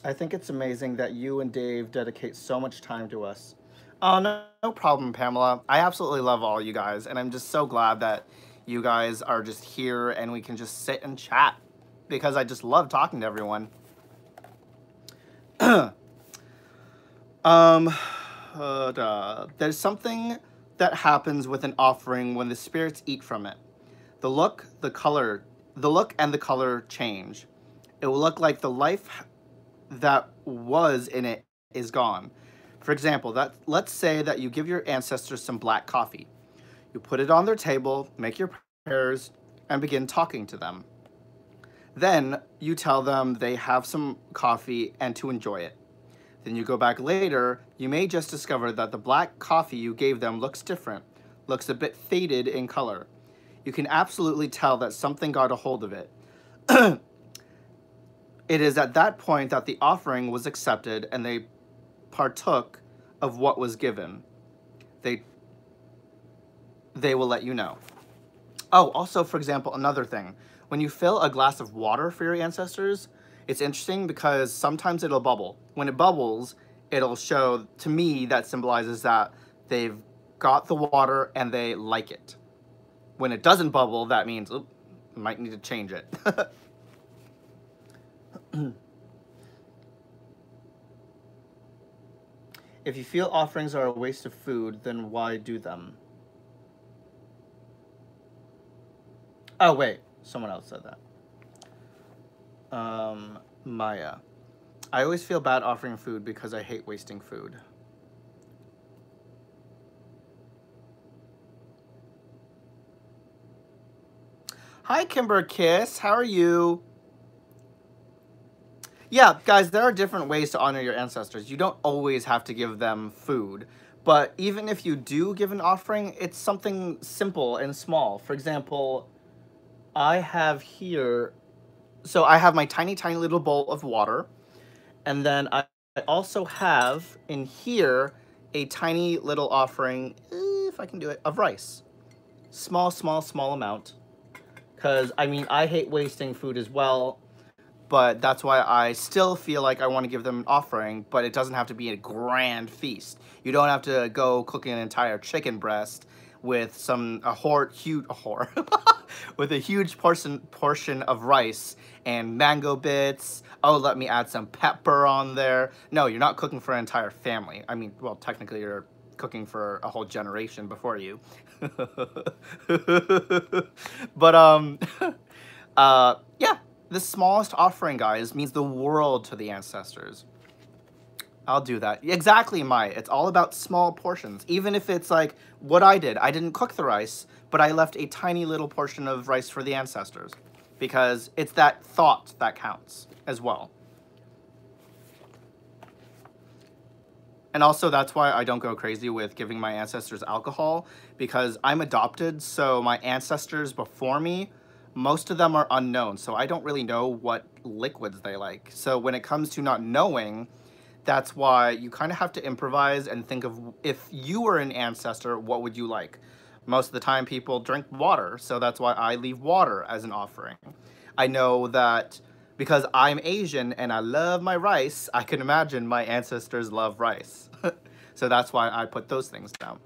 I think it's amazing that you and Dave dedicate so much time to us. Oh, no problem, Pamela. I absolutely love all you guys, and I'm just so glad that you guys are just here and we can just sit and chat, because I just love talking to everyone. There's something that happens with an offering when the spirits eat from it. The look and the color change. It will look like the life that was in it is gone. For example, let's say that you give your ancestors some black coffee. You put it on their table, make your prayers, and begin talking to them. Then you tell them they have some coffee and to enjoy it. Then you go back later, you may just discover that the black coffee you gave them looks different, looks a bit faded in color. You can absolutely tell that something got a hold of it. It is at that point that the offering was accepted and they partook of what was given. They will let you know. Oh, also, for example, another thing. When you fill a glass of water for your ancestors, it's interesting because sometimes it'll bubble. When it bubbles, it'll show, to me, that symbolizes that they've got the water and they like it. When it doesn't bubble, that means, oop, might need to change it. If you feel offerings are a waste of food, then why do them? Oh, wait. Someone else said that. Maya. I always feel bad offering food because I hate wasting food. Hi, Kimber Kiss. How are you? Yeah, guys, there are different ways to honor your ancestors. You don't always have to give them food. But even if you do give an offering, it's something simple and small. For example, I have here... So I have my tiny, tiny little bowl of water. And then I also have in here a tiny little offering, if I can do it, of rice. Small, small, small amount. Because, I mean, I hate wasting food as well, but that's why I still feel like I want to give them an offering, but it doesn't have to be a grand feast. You don't have to go cooking an entire chicken breast with with a huge portion of rice and mango bits. Oh, let me add some pepper on there. No, you're not cooking for an entire family. I mean, well, technically you're cooking for a whole generation before you. But yeah, the smallest offering, guys, means the world to the ancestors. I'll do that. Exactly, Mai. It's all about small portions. Even if it's like what I did. I didn't cook the rice, but I left a tiny little portion of rice for the ancestors. Because it's that thought that counts as well. And also, that's why I don't go crazy with giving my ancestors alcohol. Because I'm adopted, so my ancestors before me, most of them are unknown. So I don't really know what liquids they like. So when it comes to not knowing, that's why you kind of have to improvise and think of, if you were an ancestor, what would you like? Most of the time people drink water, so that's why I leave water as an offering. I know that because I'm Asian and I love my rice, I can imagine my ancestors love rice. So that's why I put those things down.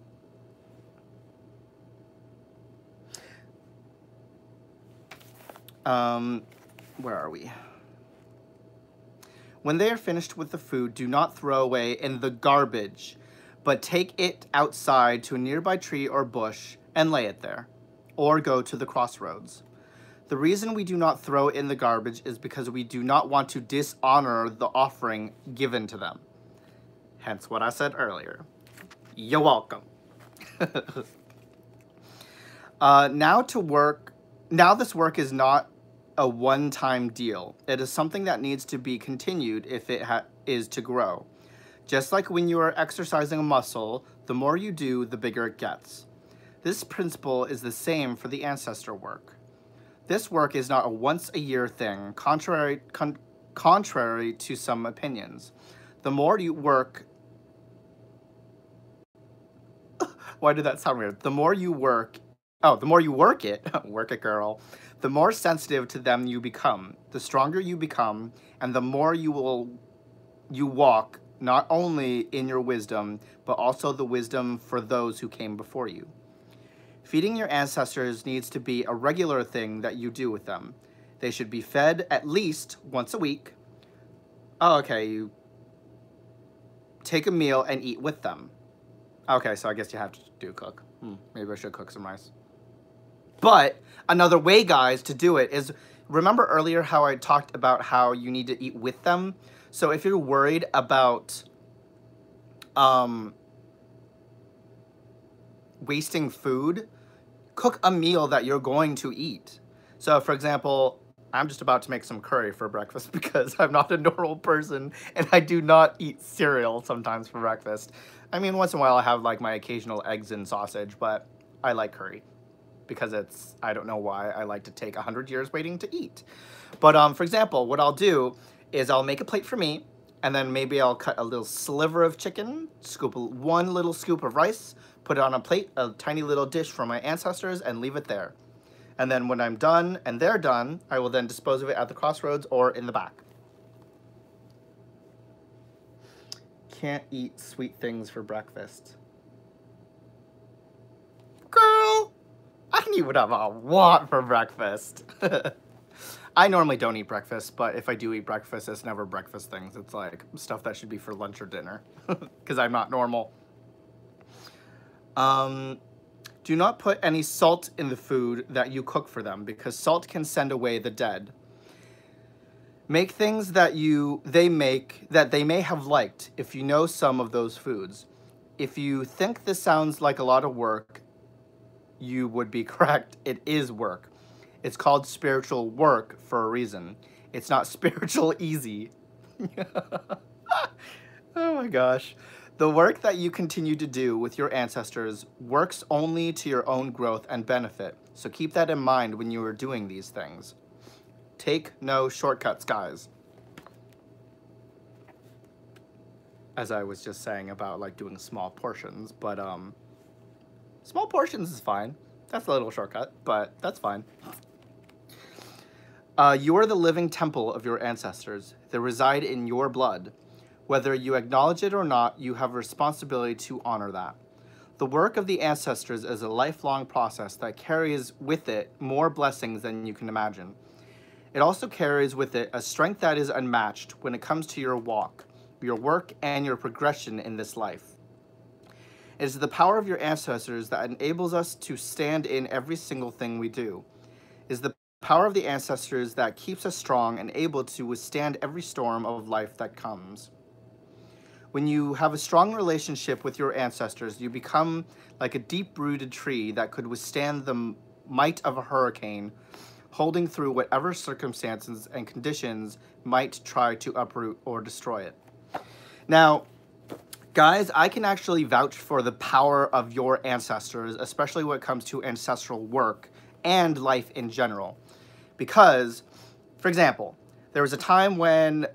Where are we? When they are finished with the food, do not throw away in the garbage, but take it outside to a nearby tree or bush and lay it there, or go to the crossroads. The reason we do not throw it in the garbage is because we do not want to dishonor the offering given to them. Hence what I said earlier. You're welcome. Now this work is not a one-time deal. It is something that needs to be continued if it is to grow. Just like when you are exercising a muscle, the more you do, the bigger it gets. This principle is the same for the ancestor work. This work is not a once-a-year thing, contrary to some opinions. The more you work... Why did that sound weird? The more you work it, work it, girl, the more sensitive to them you become, the stronger you become, and the more you walk not only in your wisdom, but also the wisdom for those who came before you. Feeding your ancestors needs to be a regular thing that you do with them. They should be fed at least once a week. Oh, okay, you take a meal and eat with them. Okay, so I guess you have to cook. Maybe I should cook some rice. But another way, guys, to do it is, remember earlier how I talked about how you need to eat with them? So if you're worried about wasting food, cook a meal that you're going to eat. So for example, I'm just about to make some curry for breakfast because I'm not a normal person and I do not eat cereal sometimes for breakfast. I mean, once in a while I have like my occasional eggs and sausage, but I like curry because it's, I don't know why, I like to take 100 years waiting to eat. But for example, what I'll do is I'll make a plate for me, and then maybe I'll cut a little sliver of chicken, scoop one little scoop of rice, put it on a plate, a tiny little dish for my ancestors, and leave it there. And then when I'm done and they're done, I will then dispose of it at the crossroads or in the back. Can't eat sweet things for breakfast. Girl, I can eat whatever I want for breakfast. I normally don't eat breakfast, but if I do eat breakfast, it's never breakfast things. It's like stuff that should be for lunch or dinner, because I'm not normal. Do not put any salt in the food that you cook for them, because salt can send away the dead. Make things that they may have liked if you know some of those foods. If you think this sounds like a lot of work, you would be correct. It is work. It's called spiritual work for a reason. It's not spiritual easy. Oh my gosh. The work that you continue to do with your ancestors works only to your own growth and benefit. So keep that in mind when you are doing these things. Take no shortcuts, guys. As I was just saying about like doing small portions, but small portions is fine. That's a little shortcut, but that's fine. You are the living temple of your ancestors. They reside in your blood. Whether you acknowledge it or not, you have a responsibility to honor that. The work of the ancestors is a lifelong process that carries with it more blessings than you can imagine. It also carries with it a strength that is unmatched when it comes to your walk, your work, and your progression in this life. It is the power of your ancestors that enables us to stand in every single thing we do. It is the power of the ancestors that keeps us strong and able to withstand every storm of life that comes. When you have a strong relationship with your ancestors, you become like a deep-rooted tree that could withstand the might of a hurricane, holding through whatever circumstances and conditions might try to uproot or destroy it. Now, guys, I can actually vouch for the power of your ancestors, especially when it comes to ancestral work and life in general. Because, for example, there was a time when,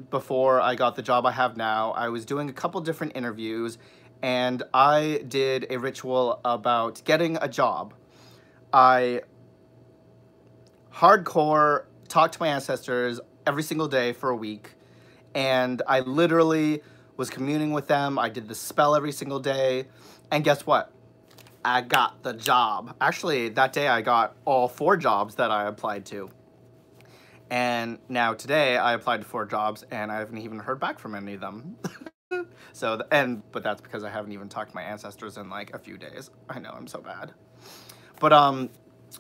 before I got the job I have now, I was doing a couple different interviews, and I did a ritual about getting a job. I hardcore talked to my ancestors every single day for a week, and I literally was communing with them. I did the spell every single day, and guess what? I got the job. Actually, that day I got all 4 jobs that I applied to. And now today I applied to 4 jobs and I haven't even heard back from any of them. But that's because I haven't even talked to my ancestors in like a few days. I know, I'm so bad. But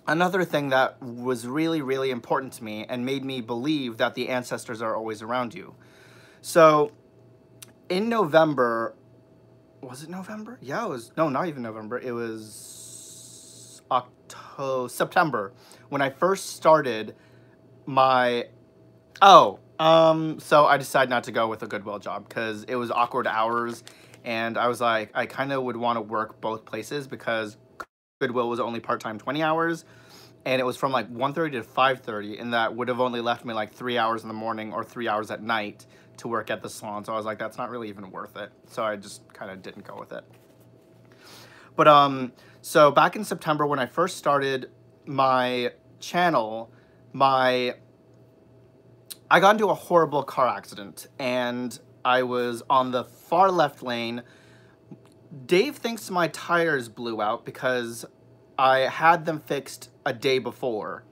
another thing that was really, really important to me and made me believe that the ancestors are always around you. So in November, was it November? Yeah, it was, no, not even November. It was September when I first started my, so I decided not to go with a Goodwill job because it was awkward hours, and I was like, I kind of would want to work both places because Goodwill was only part-time 20 hours, and it was from like 1:30 to 5:30, and that would have only left me like 3 hours in the morning or 3 hours at night to work at the salon. So I was like, that's not really even worth it. So I just kind of didn't go with it. But so back in September when I first started my channel, I got into a horrible car accident, and I was on the far left lane. Dave thinks my tires blew out because I had them fixed a day before,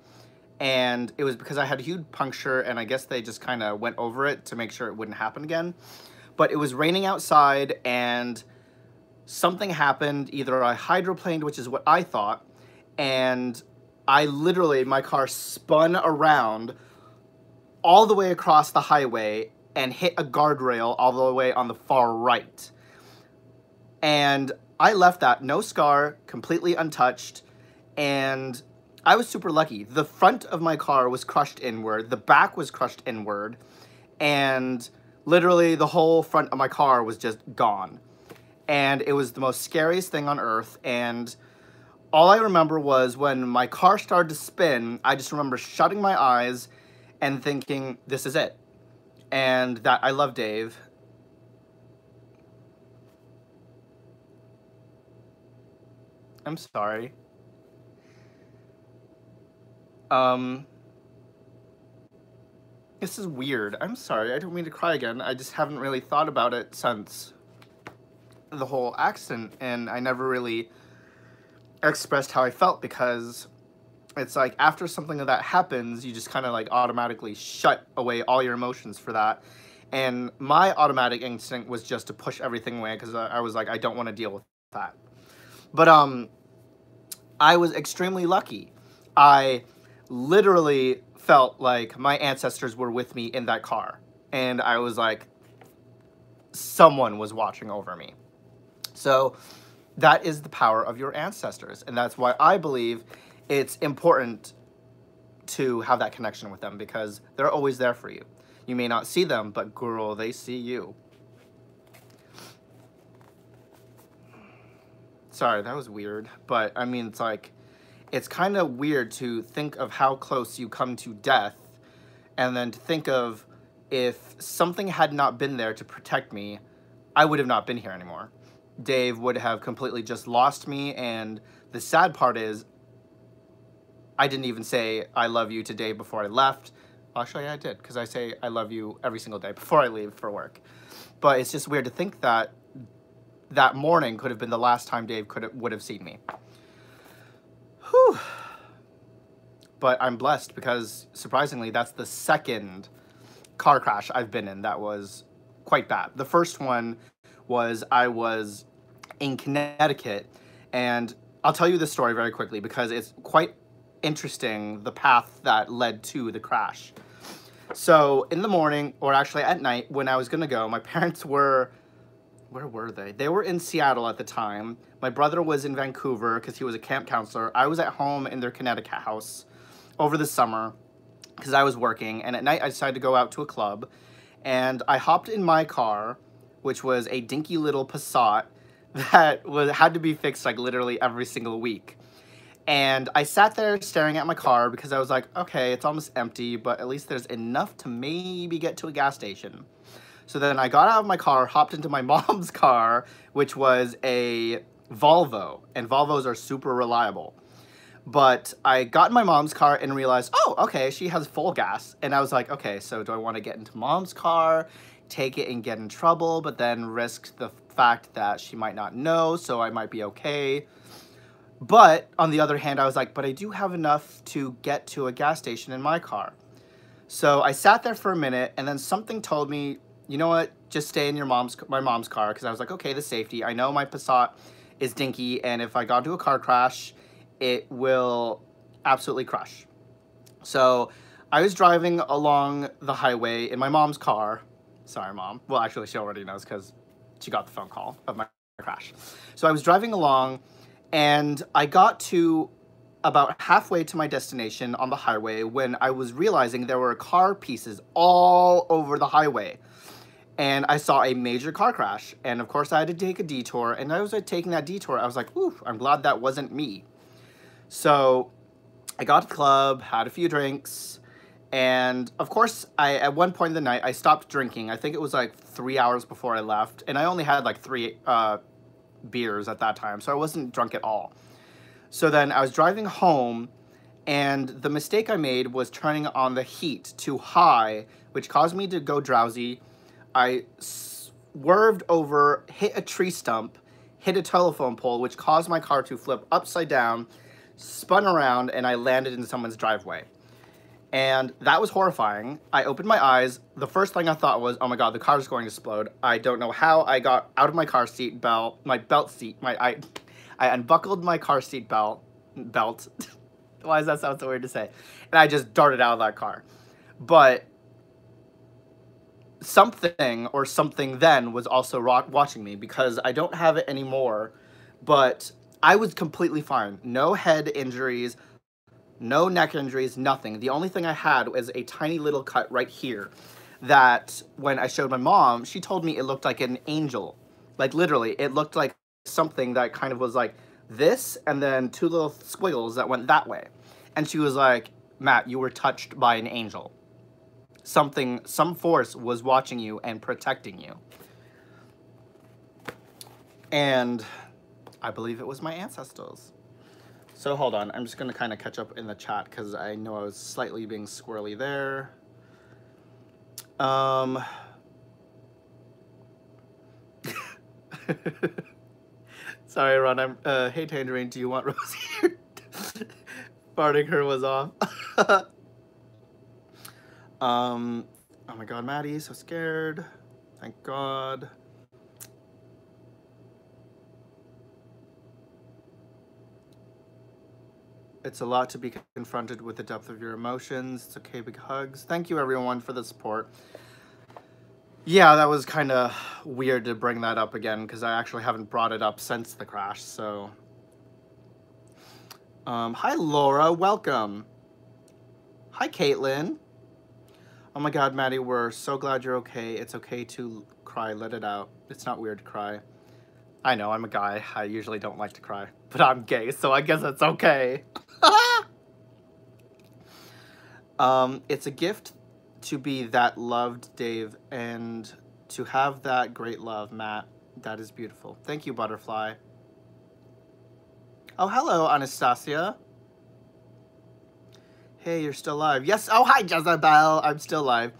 and it was because I had a huge puncture, and I guess they just kind of went over it to make sure it wouldn't happen again. But it was raining outside, and something happened. Either I hydroplaned, which is what I thought, and my car spun around all the way across the highway and hit a guardrail all the way on the far right. And I left that, no scar, completely untouched, and I was super lucky. The front of my car was crushed inward, the back was crushed inward, and literally the whole front of my car was just gone. And it was the most scariest thing on earth, and all I remember was when my car started to spin, I just remember shutting my eyes and thinking, this is it. And that I love Dave. I'm sorry. This is weird. I'm sorry. I don't mean to cry again. I just haven't really thought about it since the whole accident, and I never really expressed how I felt because it's like after something like that happens, you just kind of like automatically shut away all your emotions for that. And my automatic instinct was just to push everything away because I was like, I don't want to deal with that. But I was extremely lucky. I literally felt like my ancestors were with me in that car. And I was like, someone was watching over me. So that is the power of your ancestors. And that's why I believe it's important to have that connection with them because they're always there for you. You may not see them, but girl, they see you. Sorry, that was weird. But I mean, it's like, it's kind of weird to think of how close you come to death and then to think of if something had not been there to protect me, I would have not been here anymore. Dave would have completely just lost me, and the sad part is I didn't even say I love you today before I left. Actually, I did, because I say I love you every single day before I leave for work. But it's just weird to think that that morning could have been the last time Dave would have seen me. Whew. But I'm blessed because, surprisingly, that's the second car crash I've been in that was quite bad. The first one was I was in Connecticut, and I'll tell you this story very quickly because it's quite interesting, the path that led to the crash. So in the morning, or actually at night, when I was gonna go, my parents were, where were they? They were in Seattle at the time. My brother was in Vancouver because he was a camp counselor. I was at home in their Connecticut house over the summer because I was working, and at night I decided to go out to a club, and I hopped in my car, which was a dinky little Passat that had to be fixed like literally every single week. And I sat there staring at my car because I was like, okay, it's almost empty, but at least there's enough to maybe get to a gas station. So then I got out of my car, hopped into my mom's car, which was a Volvo, and Volvos are super reliable. But I got in my mom's car and realized, oh, okay, she has full gas. And I was like, okay, so do I want to get into mom's car, take it and get in trouble, but then risk the fact that she might not know, so I might be okay? But on the other hand, I was like, but I do have enough to get to a gas station in my car. So I sat there for a minute, and then something told me, you know what, just stay in my mom's car, because I was like, okay, the safety. I know my Passat is dinky, and if I got into a car crash, it will absolutely crush. So I was driving along the highway in my mom's car. Sorry, Mom. Well, actually, she already knows because she got the phone call of my crash. So I was driving along, and I got to about halfway to my destination on the highway when I was realizing there were car pieces all over the highway. And I saw a major car crash. And of course I had to take a detour. And as I was taking that detour, I was like, ooh, I'm glad that wasn't me. So I got to the club, had a few drinks. And of course, at one point in the night, I stopped drinking. I think it was like 3 hours before I left. And I only had like 3 beers at that time, so I wasn't drunk at all. So then I was driving home, and the mistake I made was turning on the heat too high, which caused me to go drowsy. I swerved over, hit a tree stump, hit a telephone pole, which caused my car to flip upside down, spun around, and I landed in someone's driveway. And that was horrifying. I opened my eyes. The first thing I thought was, oh my God, the car's going to explode. I don't know how I got out of my car seat belt, my belt seat. I unbuckled my car seat belt. Why does that sound so weird to say? And I just darted out of that car. But something then was also watching me, because I don't have it anymore. But I was completely fine. No head injuries. No neck injuries, nothing. The only thing I had was a tiny little cut right here that when I showed my mom, she told me it looked like an angel. Like literally, it looked like something that kind of was like this and then 2 little squiggles that went that way. And she was like, Matt, you were touched by an angel. Some force was watching you and protecting you. And I believe it was my ancestors. So hold on, I'm just going to kind of catch up in the chat because I know I was slightly being squirrely there. Sorry, Ron. Hey, Tangerine, do you want Rosie? Farting her was off. Oh my God, Maddie, so scared. Thank God. It's a lot to be confronted with the depth of your emotions. It's okay, big hugs. Thank you, everyone, for the support. Yeah, that was kind of weird to bring that up again because I actually haven't brought it up since the crash, so. Hi, Laura. Welcome. Hi, Caitlin. Oh my God, Maddie, we're so glad you're okay. It's okay to cry. Let it out. It's not weird to cry. I know, I'm a guy. I usually don't like to cry, but I'm gay, so I guess it's okay. It's a gift to be that loved, Dave, and to have that great love, Matt. That is beautiful. Thank you, Butterfly. Oh, hello, Anastasia. Hey, you're still alive. Yes. Oh, hi, Jezebel. I'm still alive.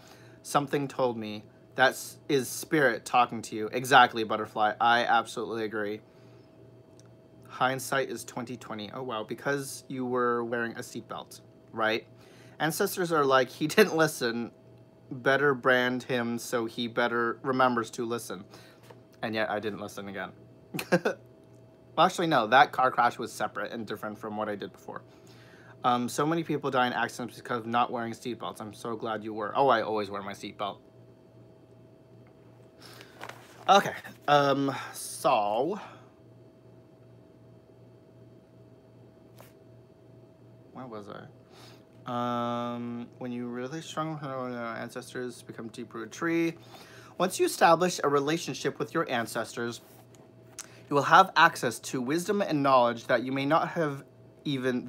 Something told me. That is spirit talking to you. Exactly, Butterfly. I absolutely agree. Hindsight is 2020. Oh, wow. Because you were wearing a seatbelt, right? Ancestors are like, he didn't listen. Better brand him so he better remembers to listen. And yet I didn't listen again. Well, actually, no. That car crash was separate and different from what I did before. So many people die in accidents because of not wearing seatbelts. I'm so glad you were. Oh, I always wear my seatbelt. Okay. So... where was I? When you really strong ancestors become deep-rooted tree. Once you establish a relationship with your ancestors, you will have access to wisdom and knowledge that you may not have even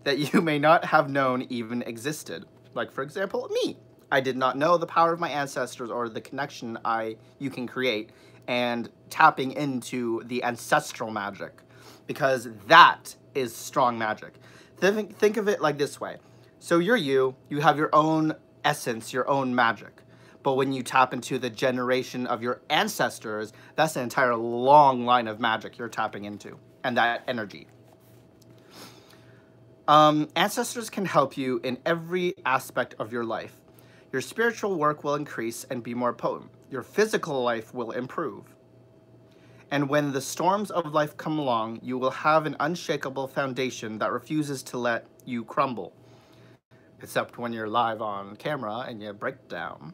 that you may not have known even existed. Like, for example, me. I did not know the power of my ancestors or the connection you can create and tapping into the ancestral magic, because that is strong magic. Think of it like this way. So you have your own essence, your own magic. But when you tap into the generation of your ancestors, that's an entire long line of magic you're tapping into, and that energy. Ancestors can help you in every aspect of your life. Your spiritual work will increase and be more potent. Your physical life will improve. And when the storms of life come along, you will have an unshakable foundation that refuses to let you crumble. Except when you're live on camera and you break down.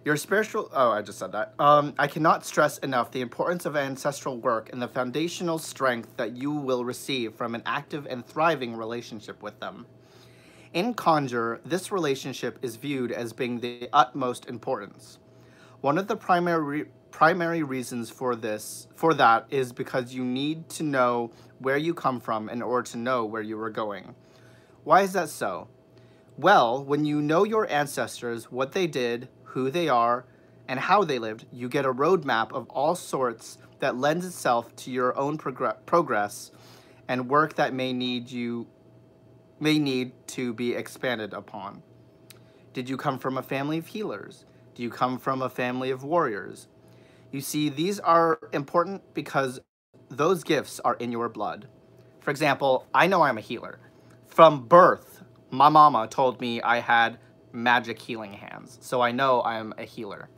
Your spiritual... oh, I just said that. I cannot stress enough the importance of ancestral work and the foundational strength that you will receive from an active and thriving relationship with them. In Conjure, this relationship is viewed as being the utmost importance. One of the primary reasons for that is because you need to know where you come from in order to know where you are going. Why is that so? Well, when you know your ancestors, what they did, who they are, and how they lived, you get a roadmap of all sorts that lends itself to your own progress and work that may need to be expanded upon. Did you come from a family of healers? Do you come from a family of warriors? You see, these are important because those gifts are in your blood. For example, I know I'm a healer. From birth, my mama told me I had magic healing hands, so I know I'm a healer.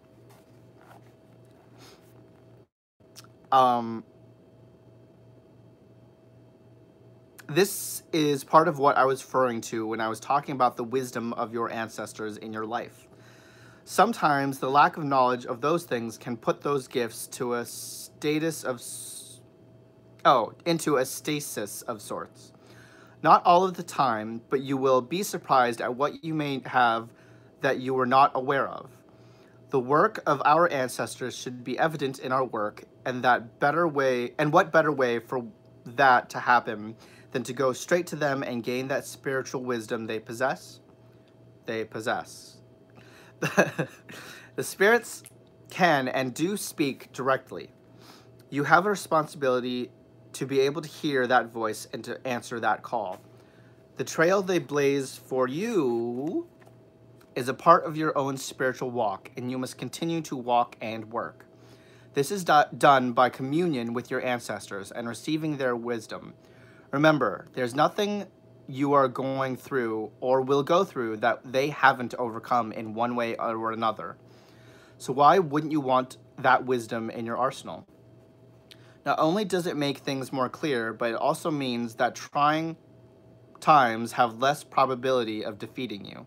This is part of what I was referring to when I was talking about the wisdom of your ancestors in your life. Sometimes the lack of knowledge of those things can put those gifts to a status of... into a stasis of sorts. Not all of the time, but you will be surprised at what you may have that you were not aware of. The work of our ancestors should be evident in our work, and what better way for that to happen than to go straight to them and gain that spiritual wisdom they possess? They possess. The spirits can and do speak directly. You have a responsibility to be able to hear that voice and to answer that call. The trail they blaze for you is a part of your own spiritual walk, and you must continue to walk and work. This is done by communion with your ancestors and receiving their wisdom. Remember, there's nothing you are going through or will go through that they haven't overcome in one way or another. So why wouldn't you want that wisdom in your arsenal? Not only does it make things more clear, but it also means that trying times have less probability of defeating you.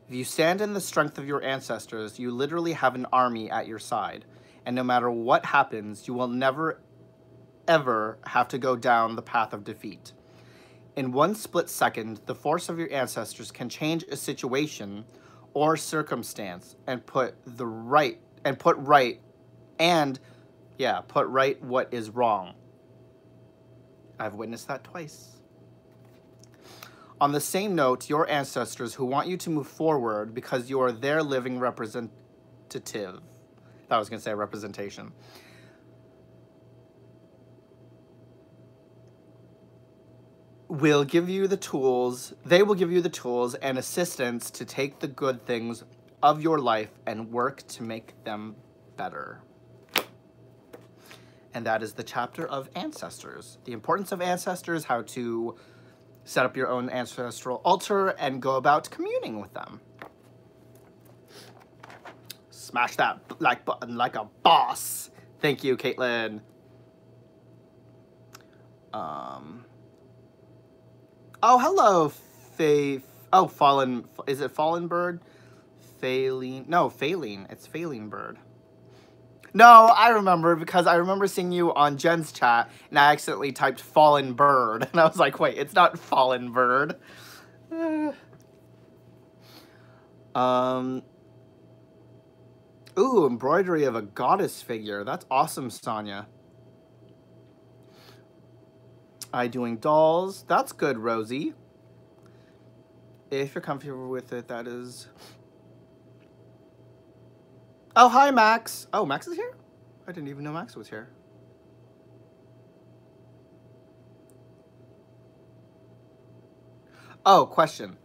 If you stand in the strength of your ancestors, you literally have an army at your side, and no matter what happens, you will never, ever have to go down the path of defeat. In one split second, the force of your ancestors can change a situation or circumstance and put right what is wrong. I've witnessed that twice. On the same note, your ancestors who want you to move forward because you are their living representative. I thought I was going to say representation. will give you the tools, they will give you the tools and assistance to take the good things of your life and work to make them better. And that is the chapter of ancestors. The importance of ancestors, how to set up your own ancestral altar and go about communing with them. Smash that like button like a boss. Thank you, Caitlin. Oh, hello, Faye. Oh, Fallen. Is it Fallen Bird? Faline. No, Faline. It's Faline Bird. No, I remember because I remember seeing you on Jen's chat and I accidentally typed Fallen Bird. And I was like, wait, it's not Fallen Bird. Ooh, embroidery of a goddess figure. That's awesome, Sonia. I doing dolls. That's good, Rosie. If you're comfortable with it, that is... Oh, hi, Max. Oh, Max is here? I didn't even know Max was here. Oh, question.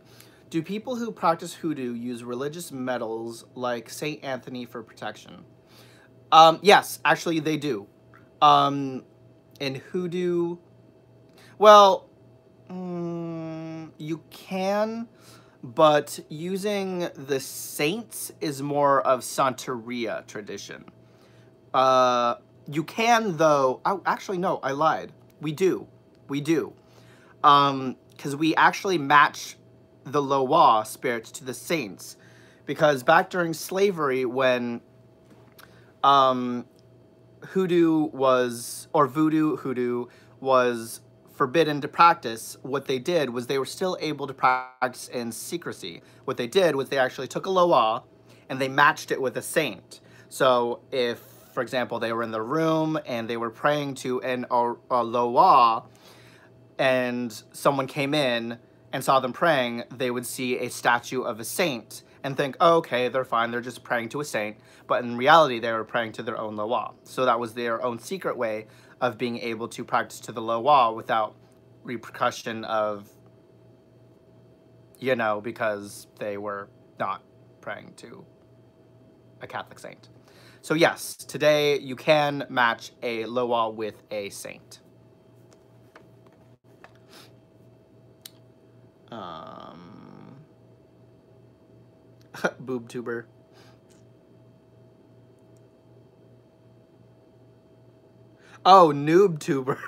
Do people who practice hoodoo use religious metals like St. Anthony for protection? Yes, actually they do. In hoodoo... Well, you can, but using the saints is more of Santeria tradition. You can, though... Oh, actually, no, I lied. We do. We do. Because we actually match the Loa spirits to the saints. Because back during slavery, when hoodoo was... Or voodoo hoodoo was... forbidden to practice, what they did was they were still able to practice in secrecy. What they did was they actually took a Loa and they matched it with a saint. So if, for example, they were in the room and they were praying to a Loa and someone came in and saw them praying, they would see a statue of a saint and think, oh, okay, they're fine, they're just praying to a saint. But in reality, they were praying to their own Loa. So that was their own secret way of being able to practice to the Loa without repercussion of, you know, because they were not praying to a Catholic saint. So yes, today you can match a Loa with a saint. Boob tuber. Oh, noob tuber.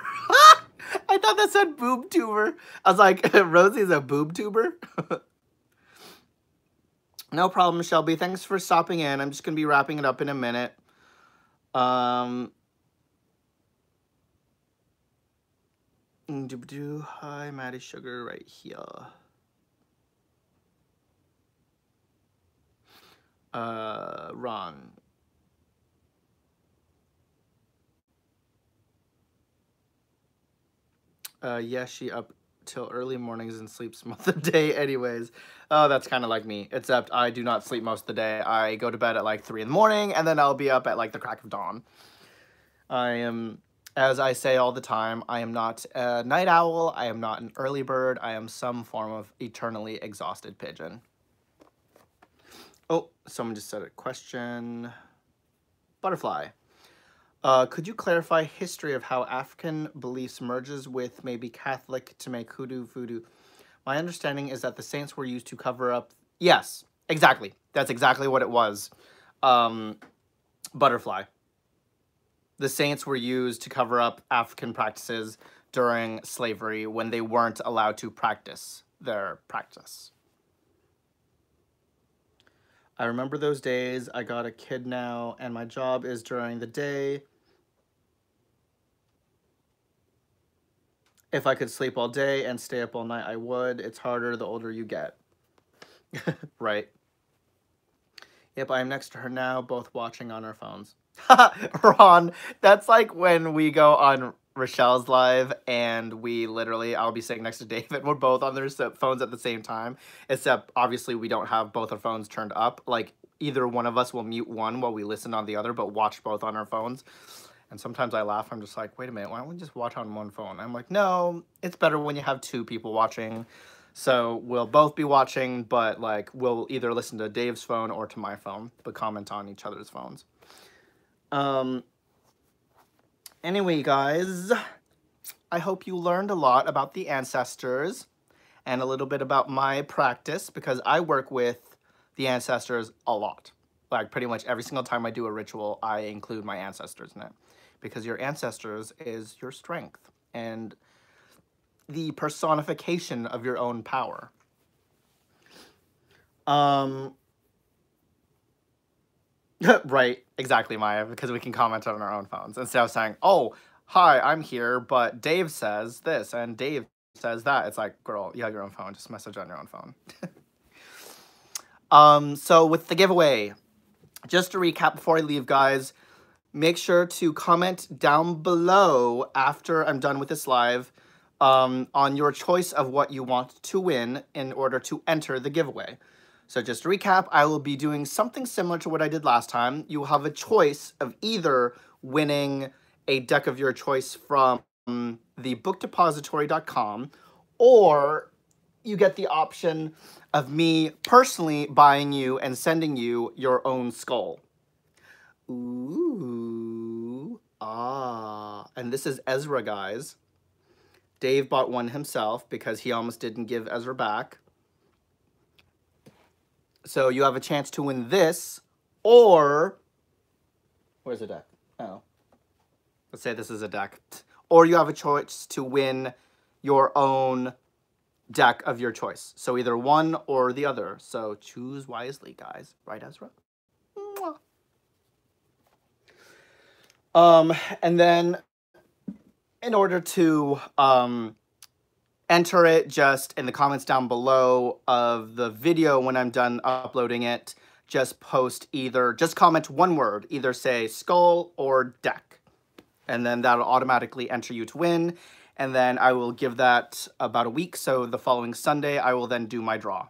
I thought that said boob tuber. I was like, Rosie's a boob tuber? No problem, Shelby. Thanks for stopping in. I'm just going to be wrapping it up in a minute. Hi, Maddie Sugar right here. Ron. Yeah, she up till early mornings and sleeps most of the day anyways. Oh, that's kind of like me, except I do not sleep most of the day. I go to bed at like 3 in the morning, and then I'll be up at like the crack of dawn. I am, as I say all the time, I am not a night owl, I am not an early bird, I am some form of eternally exhausted pigeon. Oh, someone just said a question. Butterfly. Could you clarify history of how African beliefs merges with maybe Catholic to make hoodoo voodoo? My understanding is that the saints were used to cover up... Yes, exactly. That's exactly what it was. Butterfly. The saints were used to cover up African practices during slavery when they weren't allowed to practice their practice. I remember those days. I got a kid now, and my job is during the day. If I could sleep all day and stay up all night, I would. It's harder the older you get. Right. Yep, I am next to her now, both watching on our phones. Ron, that's like when we go on Rochelle's live and we literally, I'll be sitting next to David. We're both on their phones at the same time, except obviously we don't have both our phones turned up. Like either one of us will mute one while we listen on the other, but watch both on our phones. And sometimes I laugh. I'm just like, wait a minute, why don't we just watch on one phone? I'm like, no, it's better when you have two people watching. So we'll both be watching, but like we'll either listen to Dave's phone or to my phone, but comment on each other's phones. Anyway, guys, I hope you learned a lot about the ancestors and a little bit about my practice, because I work with the ancestors a lot. Like pretty much every single time I do a ritual, I include my ancestors in it, because your ancestors is your strength and the personification of your own power. Right, exactly, Maya, because we can comment on our own phones instead of saying, oh, hi, I'm here, but Dave says this and Dave says that. It's like, girl, you have your own phone, just message on your own phone. So with the giveaway, just to recap before I leave, guys, make sure to comment down below after I'm done with this live on your choice of what you want to win in order to enter the giveaway. So just to recap, I will be doing something similar to what I did last time. You will have a choice of either winning a deck of your choice from the bookdepository.com, or you get the option of me personally buying you and sending you your own skull. Ooh, and this is Ezra, guys. Dave bought one himself because he almost didn't give Ezra back. So you have a chance to win this, or where's the deck? Oh, let's say this is a deck. Or you have a choice to win your own deck of your choice. So either one or the other. So choose wisely, guys. Right, Ezra? And then in order to enter it, just in the comments down below of the video when I'm done uploading it, just comment one word, either say skull or deck, and then that'll automatically enter you to win. And then I will give that about a week, so the following Sunday I will then do my draw.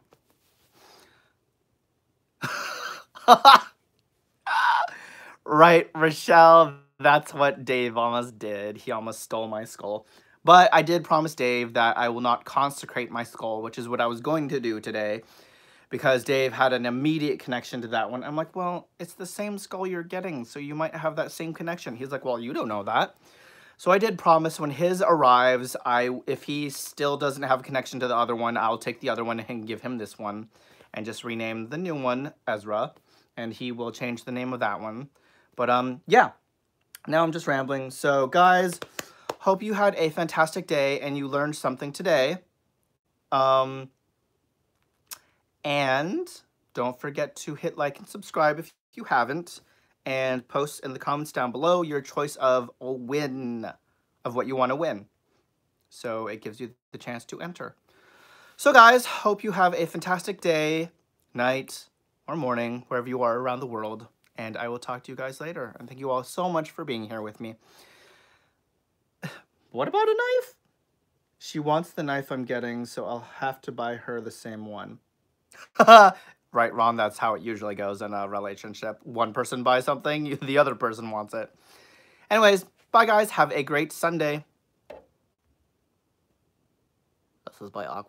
Right, Rochelle, that's what Dave almost did. He almost stole my skull. But I did promise Dave that I will not consecrate my skull, which is what I was going to do today, because Dave had an immediate connection to that one. I'm like, well, it's the same skull you're getting, so you might have that same connection. He's like, well, you don't know that. So I did promise when his arrives, if he still doesn't have a connection to the other one, I'll take the other one and give him this one and just rename the new one Ezra, and he will change the name of that one. But yeah, now I'm just rambling. So guys, hope you had a fantastic day and you learned something today. And don't forget to hit like and subscribe if you haven't, and post in the comments down below your choice of a win, of what you want to win. So it gives you the chance to enter. So guys, hope you have a fantastic day, night, or morning, wherever you are around the world. And I will talk to you guys later. And thank you all so much for being here with me. What about a knife? She wants the knife I'm getting, so I'll have to buy her the same one. Right, Ron, that's how it usually goes in a relationship. One person buys something, the other person wants it. Anyways, bye guys. Have a great Sunday. This is by Aqua.